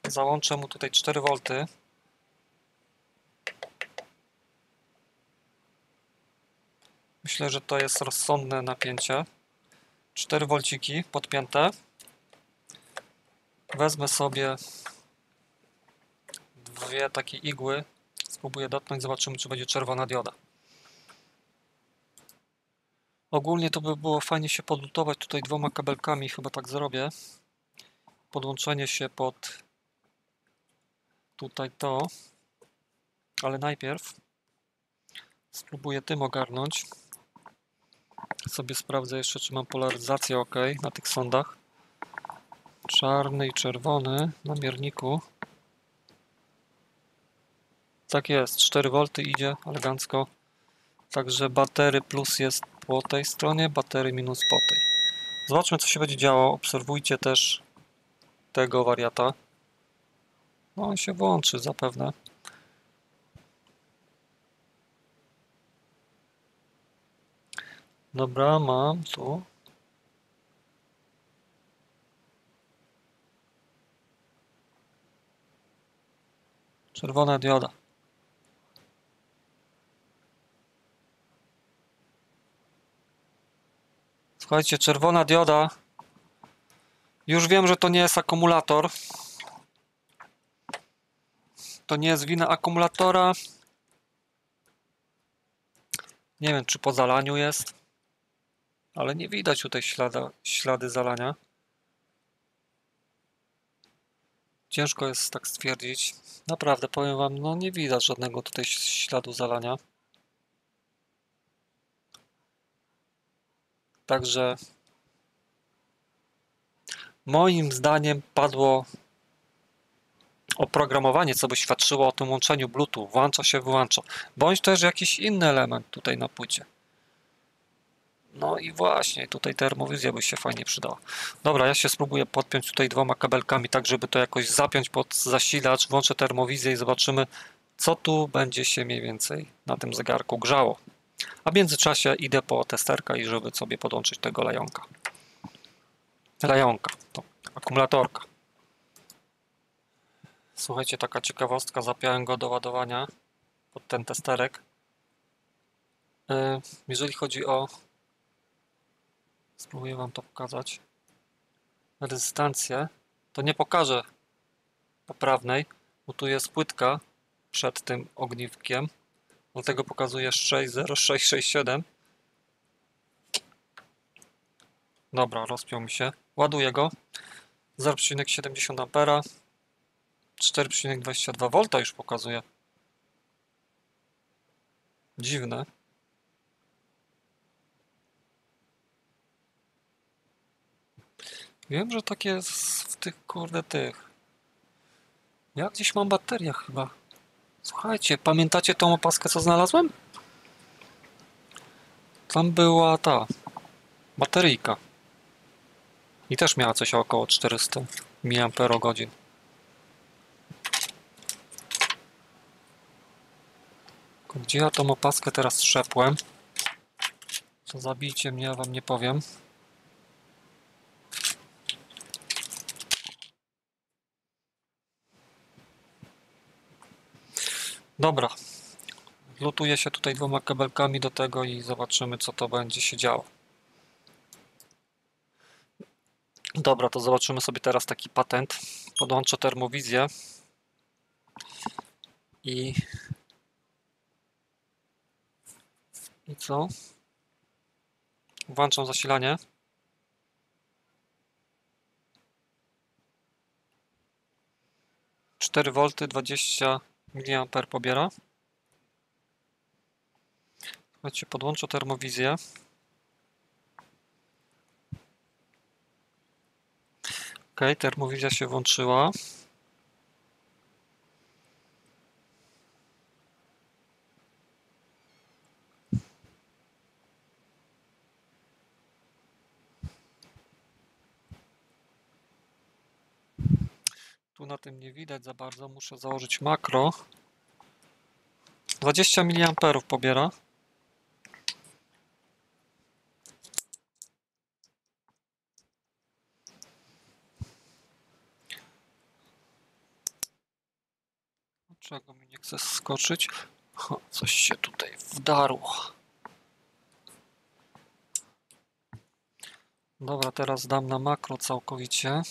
załączę mu tutaj 4 V. Myślę, że to jest rozsądne napięcie. 4 volciki podpięte. Wezmę sobie dwie takie igły. Spróbuję dotknąć, zobaczymy, czy będzie czerwona dioda. Ogólnie to by było fajnie się podlutować tutaj dwoma kabelkami, chyba tak zrobię. Podłączenie się pod tutaj to, ale najpierw spróbuję tym ogarnąć. Sobie sprawdzę jeszcze, czy mam polaryzację ok na tych sondach. Czarny i czerwony na mierniku. Tak jest, 4 V idzie elegancko. Także batery plus jest po tej stronie, batery minus po tej. Zobaczmy, co się będzie działo. Obserwujcie też tego wariata. No, on się włączy zapewne. Dobra, mam tu. Czerwona dioda. Słuchajcie, czerwona dioda. Już wiem, że to nie jest akumulator. To nie jest wina akumulatora. Nie wiem, czy po zalaniu jest. Ale nie widać tutaj ślady zalania. Ciężko jest tak stwierdzić. Naprawdę, powiem wam, no nie widać żadnego tutaj śladu zalania. Także moim zdaniem padło oprogramowanie, co by świadczyło o tym łączeniu Bluetooth. Włącza się, wyłącza. Bądź też jakiś inny element tutaj na płycie. No i właśnie, tutaj termowizja by się fajnie przydała. Dobra, ja się spróbuję podpiąć tutaj dwoma kabelkami, tak żeby to jakoś zapiąć pod zasilacz. Włączę termowizję i zobaczymy, co tu będzie się mniej więcej na tym zegarku grzało. A w międzyczasie idę po testerka i żeby sobie podłączyć tego lajonka. Lajonka, to akumulatorka. Słuchajcie, taka ciekawostka, zapiąłem go do ładowania pod ten testerek. Jeżeli chodzi o... Spróbuję wam to pokazać. Rezystancję, to nie pokażę poprawnej, bo tu jest płytka przed tym ogniwkiem. Dlatego pokazuję 60667. Dobra, rozpiął mi się. Ładuję go. 0,70 A. 4,22 V już pokazuje. Dziwne. Wiem, że tak jest w tych, kurde, tych. Ja gdzieś mam baterię chyba. Słuchajcie, pamiętacie tą opaskę, co znalazłem? Tam była ta bateryjka. I też miała coś około 400 mAh. Gdzie ja tą opaskę teraz strzepłem? To zabijcie mnie, ja wam nie powiem. Dobra. Lutuję się tutaj dwoma kabelkami do tego i zobaczymy, co to będzie się działo. Dobra, to zobaczymy sobie teraz taki patent. Podłączę termowizję i co? Włączam zasilanie. Cztery V 20 mA pobiera. Słuchajcie, podłączę termowizję. Ok, termowizja się włączyła. Tu na tym nie widać za bardzo, muszę założyć makro. 20 mA pobiera. Dlaczego mi nie chce skoczyć? Coś się tutaj wdarło. Dobra, teraz dam na makro całkowicie.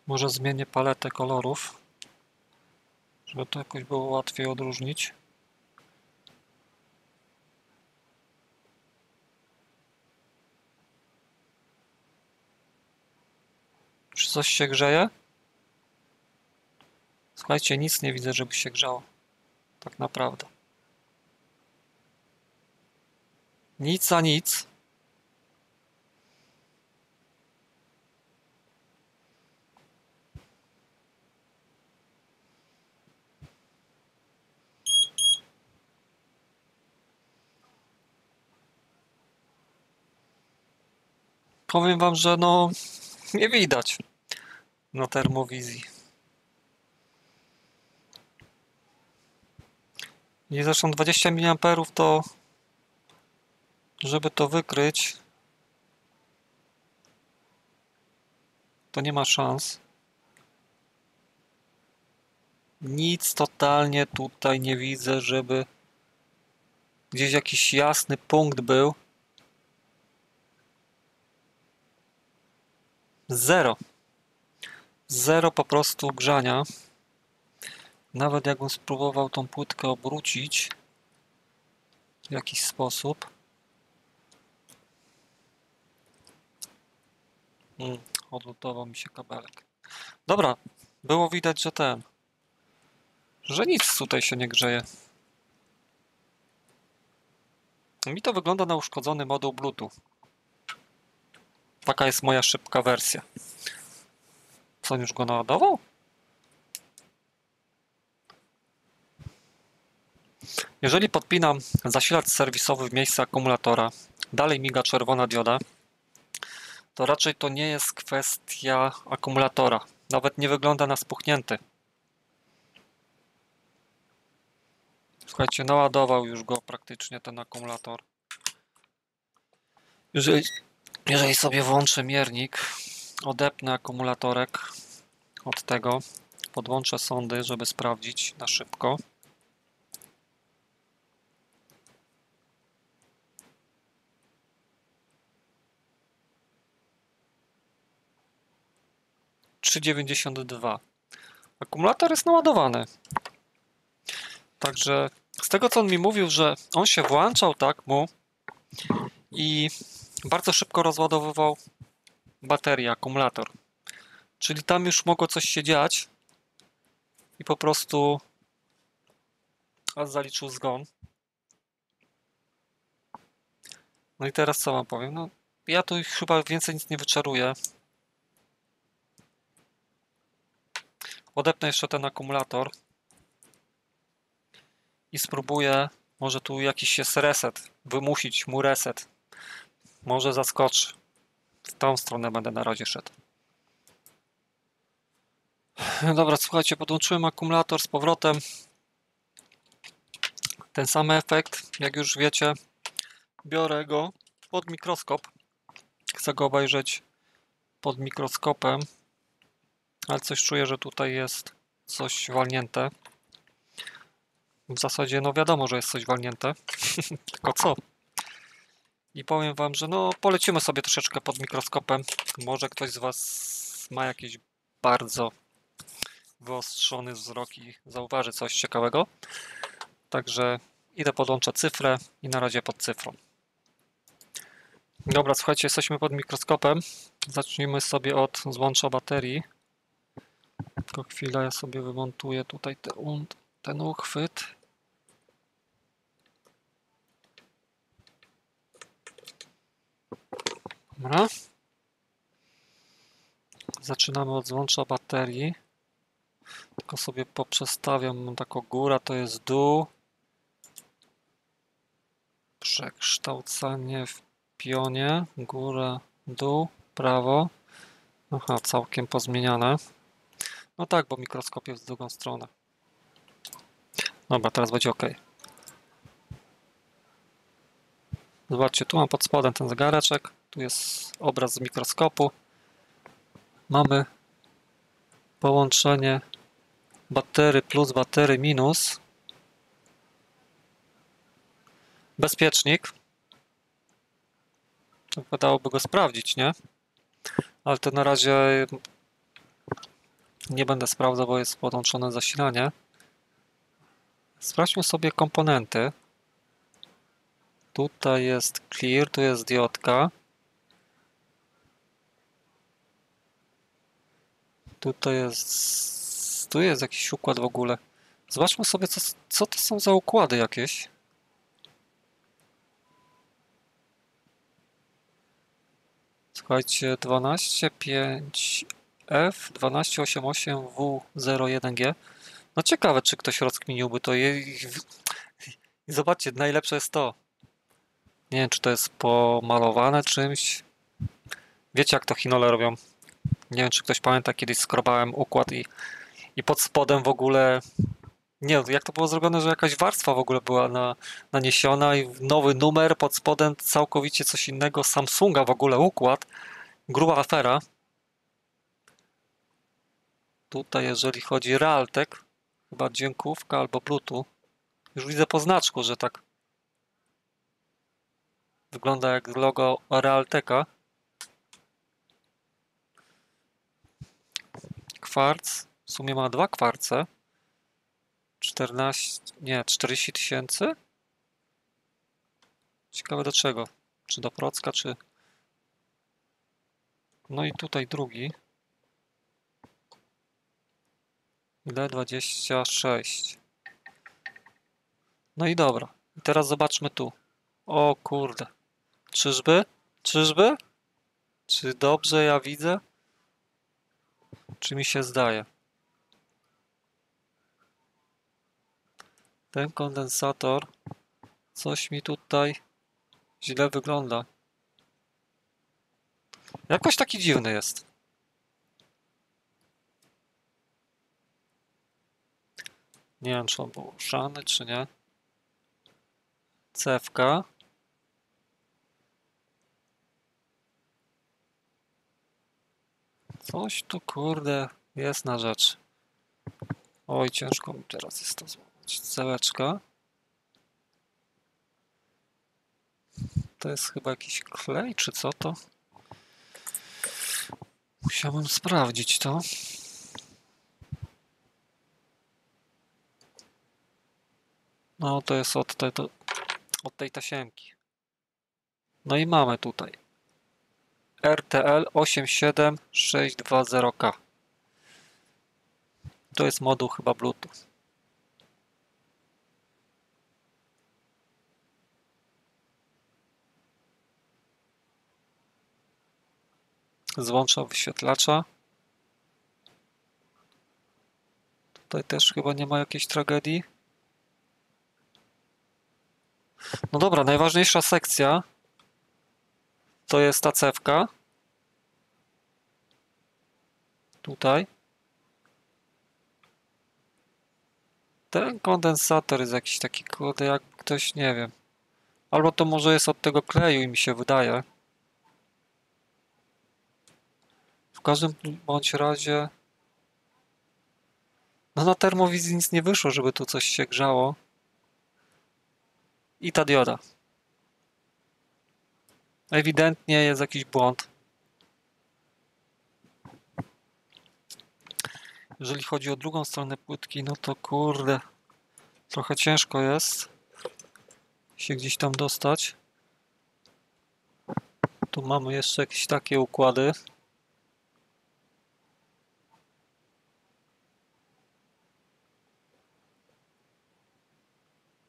Może zmienię paletę kolorów, żeby to jakoś było łatwiej odróżnić. Czy coś się grzeje? Słuchajcie, nic nie widzę, żeby się grzało. Tak naprawdę. Nic za nic. Powiem wam, że no nie widać na termowizji. I zresztą 20 mA to, żeby to wykryć, to nie ma szans. Nic totalnie tutaj nie widzę, żeby gdzieś jakiś jasny punkt był. Zero. Zero po prostu grzania. Nawet jakbym spróbował tą płytkę obrócić w jakiś sposób. Odlutował mi się kabelek. Dobra, było widać, że nic tutaj się nie grzeje. Mi to wygląda na uszkodzony moduł Bluetooth. Taka jest moja szybka wersja. Co, on już go naładował? Jeżeli podpinam zasilacz serwisowy w miejsce akumulatora, dalej miga czerwona dioda, to raczej to nie jest kwestia akumulatora. Nawet nie wygląda na spuchnięty. Słuchajcie, naładował już go praktycznie ten akumulator. Jeżeli sobie włączę miernik, odepnę akumulatorek od tego, podłączę sondy, żeby sprawdzić na szybko. ,92. Akumulator jest naładowany. Także z tego, co on mi mówił, że on się włączał, tak mu, i bardzo szybko rozładowywał baterię, akumulator. Czyli tam już mogło coś się dziać i po prostu aż zaliczył zgon. No i teraz co wam powiem? No, ja tu chyba więcej nic nie wyczaruję. Odepnę jeszcze ten akumulator i spróbuję, może tu jakiś jest reset, wymusić mu reset. Może zaskoczy. W tą stronę będę na razie szedł. Dobra, słuchajcie, podłączyłem akumulator z powrotem. Ten sam efekt, jak już wiecie, biorę go pod mikroskop. Chcę go obejrzeć pod mikroskopem, ale coś czuję, że tutaj jest coś walnięte. W zasadzie no wiadomo, że jest coś walnięte, tylko co? I powiem wam, że no polecimy sobie troszeczkę pod mikroskopem. Może ktoś z was ma jakiś bardzo wyostrzony wzrok i zauważy coś ciekawego. Także idę, podłączę cyfrę i na razie pod cyfrą. Dobra, słuchajcie, jesteśmy pod mikroskopem. Zacznijmy sobie od złącza baterii. Tylko chwilę, ja sobie wymontuję tutaj ten uchwyt. Dobra. Zaczynamy od złącza baterii. Tylko sobie poprzestawiam, mam taką górę, to jest dół. Przekształcenie w pionie, górę, dół, prawo. Aha, całkiem pozmieniane. No tak, bo mikroskop jest w drugą stronę. Dobra, teraz będzie ok. Zobaczcie, tu mam pod spodem ten zegareczek. Tu jest obraz z mikroskopu. Mamy połączenie batery plus, batery minus. Bezpiecznik. Wypadałoby go sprawdzić, nie? Ale to na razie nie będę sprawdzał, bo jest podłączone zasilanie. Sprawdźmy sobie komponenty. Tutaj jest clear, tu jest diodka. Tu jest jakiś układ w ogóle. Zobaczmy sobie, co to są za układy jakieś. Słuchajcie, 125F, 1288W01G. No ciekawe, czy ktoś rozkminiłby to. I zobaczcie, najlepsze jest to. Nie wiem, czy to jest pomalowane czymś. Wiecie, jak to Chinole robią. Nie wiem, czy ktoś pamięta, kiedyś skrobałem układ i pod spodem w ogóle... Nie, jak to było zrobione, że jakaś warstwa w ogóle była naniesiona i nowy numer pod spodem całkowicie coś innego. Samsunga w ogóle układ. Gruba afera. Tutaj, jeżeli chodzi Realtek, chyba dźwiękówka albo Bluetooth. Już widzę po znaczku, że tak wygląda jak logo Realteka. Kwarc. W sumie ma 2 kwarce. 40 tysięcy? Ciekawe do czego. Czy do procka, czy... No i tutaj drugi. Ile? 26. No i dobra. I teraz zobaczmy tu. O kurde. Czyżby? Czyżby? Czy dobrze ja widzę? Czy mi się zdaje? Ten kondensator coś mi tutaj źle wygląda. Jakoś taki dziwny jest. Nie wiem, czy on był ruszany, czy nie. Cewka. Coś tu, kurde, jest na rzecz. Oj, ciężko mi teraz jest to złapać. Ceweczka. To jest chyba jakiś klej, czy co to? Musiałbym sprawdzić to. No, to jest od tej tasiemki. No i mamy tutaj RTL 87620K. To jest moduł chyba Bluetooth. Złącza wyświetlacza. Tutaj też chyba nie ma jakiejś tragedii. No dobra, najważniejsza sekcja to jest ta cewka. Tutaj. Ten kondensator jest jakiś taki, kurde, jak ktoś, nie wiem. Albo to może jest od tego kleju i mi się wydaje. W każdym bądź razie... No na termowizji nic nie wyszło, żeby tu coś się grzało. I ta dioda. Ewidentnie jest jakiś błąd. Jeżeli chodzi o drugą stronę płytki, no to kurde, trochę ciężko jest się gdzieś tam dostać. Tu mamy jeszcze jakieś takie układy.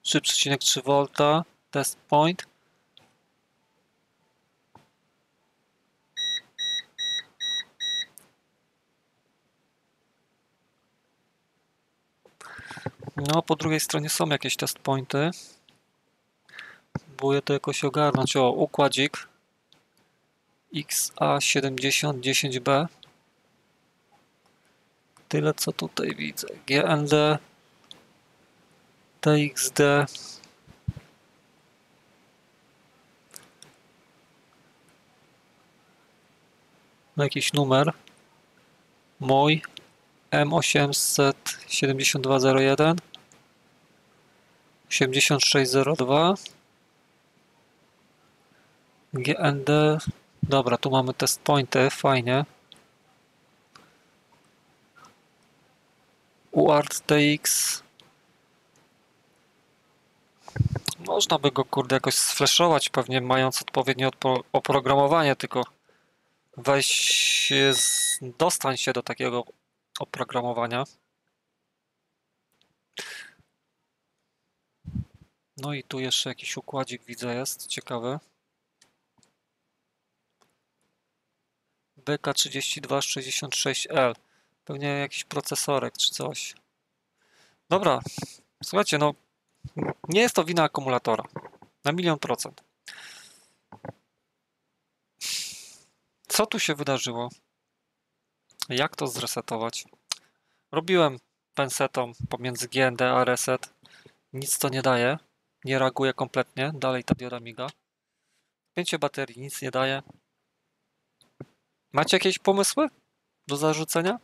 Trzy 3,3 V, test point. No, po drugiej stronie są jakieś test pointy. Próbuję to jakoś ogarnąć. O, układzik XA7010B. Tyle co tutaj widzę. GND, TXD. No, jakiś numer. Mój M87201 8602 GND. Dobra, tu mamy test pointy, fajnie. UART TX. Można by go, kurde, jakoś sflashować, pewnie mając odpowiednie oprogramowanie, tylko weź, dostań się do takiego oprogramowania. No i tu jeszcze jakiś układzik widzę jest, ciekawy. BK3266L. Pewnie jakiś procesorek czy coś. Dobra, słuchajcie, no nie jest to wina akumulatora. Na 1.000.000%. Co tu się wydarzyło? Jak to zresetować? Robiłem pensetą pomiędzy GND a reset. Nic to nie daje. Nie reaguje kompletnie. Dalej ta dioda miga. Pięcie baterii nic nie daje. Macie jakieś pomysły do zarzucenia?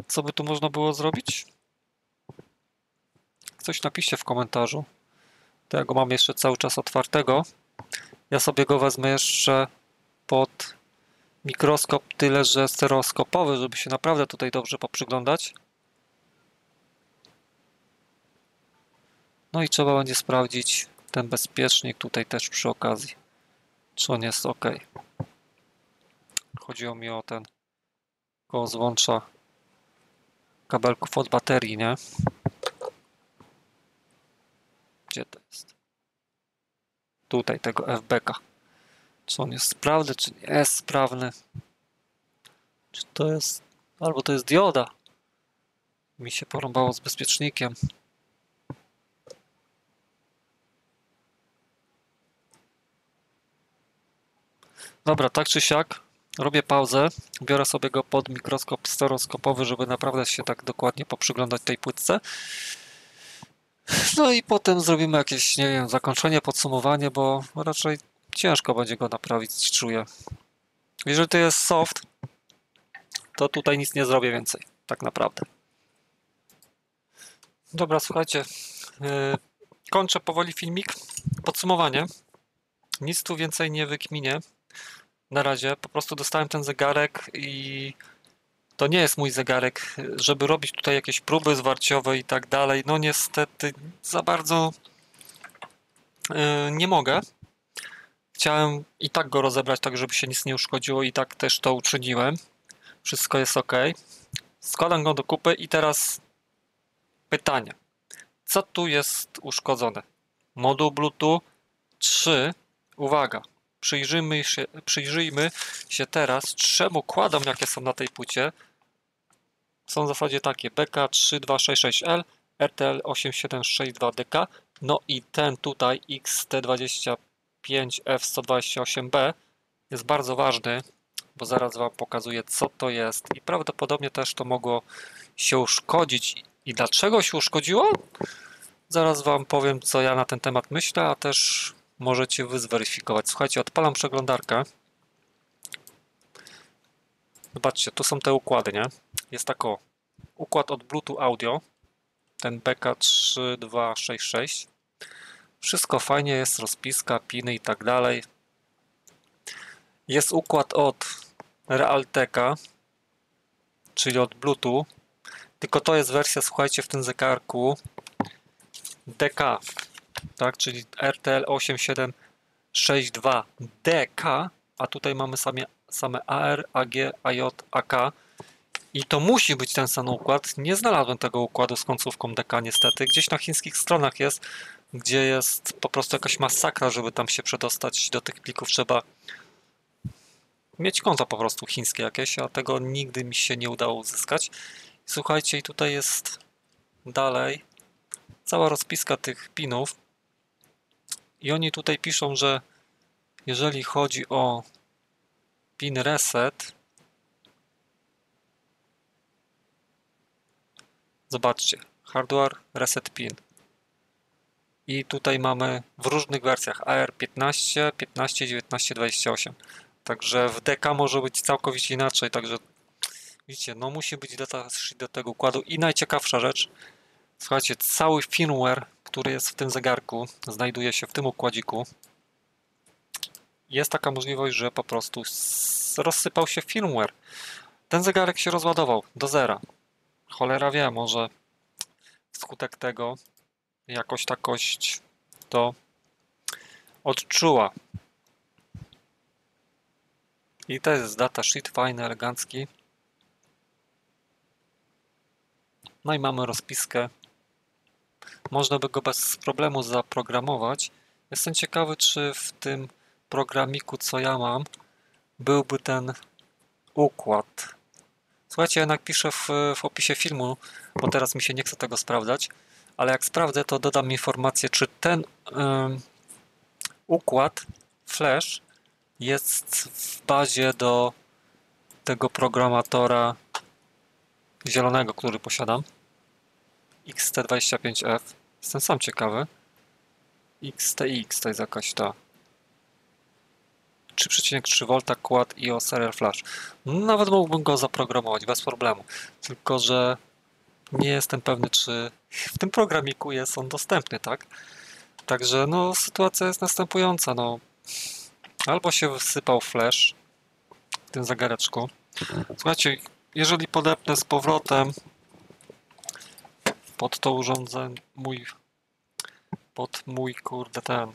Co by tu można było zrobić? Coś napiszcie w komentarzu. To ja go mam jeszcze cały czas otwartego. Ja sobie go wezmę jeszcze pod mikroskop, tyle że stereoskopowy, żeby się naprawdę tutaj dobrze poprzyglądać. No i trzeba będzie sprawdzić ten bezpiecznik tutaj też przy okazji, czy on jest ok. Chodziło mi o ten koło złącza kabelków od baterii, nie? Gdzie to jest? Tutaj tego FBK. Czy on jest sprawny, czy nie jest sprawny? Czy to jest... Albo to jest dioda. Mi się porąbało z bezpiecznikiem. Dobra, tak czy siak, robię pauzę, biorę sobie go pod mikroskop stereoskopowy, żeby naprawdę się tak dokładnie poprzyglądać tej płytce. No i potem zrobimy jakieś, nie wiem, zakończenie, podsumowanie, bo raczej ciężko będzie go naprawić, czuję. Jeżeli to jest soft, to tutaj nic nie zrobię więcej, tak naprawdę. Dobra, słuchajcie, kończę powoli filmik. Podsumowanie. Nic tu więcej nie wykminię. Na razie po prostu dostałem ten zegarek i to nie jest mój zegarek, żeby robić tutaj jakieś próby zwarciowe i tak dalej. No niestety za bardzo nie mogę. Chciałem i tak go rozebrać, tak żeby się nic nie uszkodziło i tak też to uczyniłem. Wszystko jest ok. Składam go do kupy i teraz pytanie. Co tu jest uszkodzone? Moduł Bluetooth 3. Uwaga. Przyjrzyjmy się teraz trzem układom, jakie są na tej płycie. Są w zasadzie takie BK3266L, RTL8762DK, no i ten tutaj XT25F128B jest bardzo ważny, bo zaraz Wam pokazuję, co to jest i prawdopodobnie też to mogło się uszkodzić. I dlaczego się uszkodziło? Zaraz Wam powiem, co ja na ten temat myślę, a też możecie Wy zweryfikować. Słuchajcie, odpalam przeglądarkę. Zobaczcie, tu są te układy, nie? Jest tak o, układ od Bluetooth Audio, ten BK3266. Wszystko fajnie, jest rozpiska, piny i tak dalej. Jest układ od Realteka, czyli od Bluetooth, tylko to jest wersja, słuchajcie, w tym zegarku DK, tak, czyli RTL87 62DK, a tutaj mamy same AR, AG, AJ, AK i to musi być ten sam układ. Nie znalazłem tego układu z końcówką DK niestety. Gdzieś na chińskich stronach jest, gdzie jest po prostu jakaś masakra, żeby tam się przedostać do tych plików. Trzeba mieć konto po prostu chińskie jakieś, a tego nigdy mi się nie udało uzyskać. Słuchajcie, i tutaj jest dalej cała rozpiska tych pinów i oni tutaj piszą, że jeżeli chodzi o pin reset, zobaczcie, hardware reset pin i tutaj mamy w różnych wersjach AR15, 15, 19, 28. Także w DK może być całkowicie inaczej, także widzicie, no musi być datasheet do tego układu. I najciekawsza rzecz, słuchajcie, cały firmware, który jest w tym zegarku, znajduje się w tym układziku. Jest taka możliwość, że po prostu rozsypał się firmware. Ten zegarek się rozładował do zera. Cholera wie, może wskutek tego jakoś takość to odczuła. I to jest datasheet fajny, elegancki. No i mamy rozpiskę. Można by go bez problemu zaprogramować. Jestem ciekawy, czy w tym programiku, co ja mam, byłby ten układ. Słuchajcie, jednak piszę w opisie filmu, bo teraz mi się nie chce tego sprawdzać, ale jak sprawdzę, to dodam informację, czy ten układ Flash jest w bazie do tego programatora zielonego, który posiadam. XT25F. Jestem sam ciekawy. XTX to jest jakaś ta 3,3 V quad IO Serial Flash. Nawet mógłbym go zaprogramować bez problemu. Tylko że nie jestem pewny, czy w tym programiku jest on dostępny, tak? Także no sytuacja jest następująca. No, albo się wysypał flash w tym zegareczku. Słuchajcie, jeżeli podepnę z powrotem pod to urządzenie, pod mój kurde ten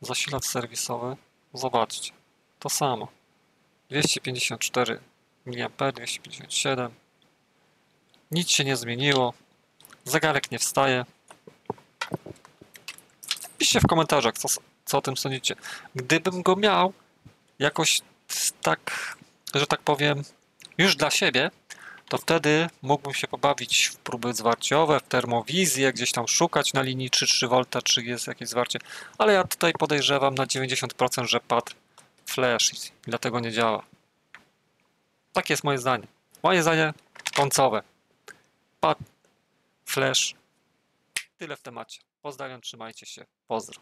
zasilacz serwisowy, zobaczcie, to samo. 254 mA, 257. Nic się nie zmieniło. Zegarek nie wstaje. Piszcie w komentarzach, co o tym sądzicie. Gdybym go miał jakoś tak, że tak powiem, już dla siebie, to wtedy mógłbym się pobawić w próby zwarciowe, w termowizję, gdzieś tam szukać na linii 3,3 V, czy jest jakieś zwarcie, ale ja tutaj podejrzewam na 90%, że padł flash i dlatego nie działa. Takie jest moje zdanie. Moje zdanie końcowe. Padł flash. Tyle w temacie. Pozdrawiam, trzymajcie się. Pozdro.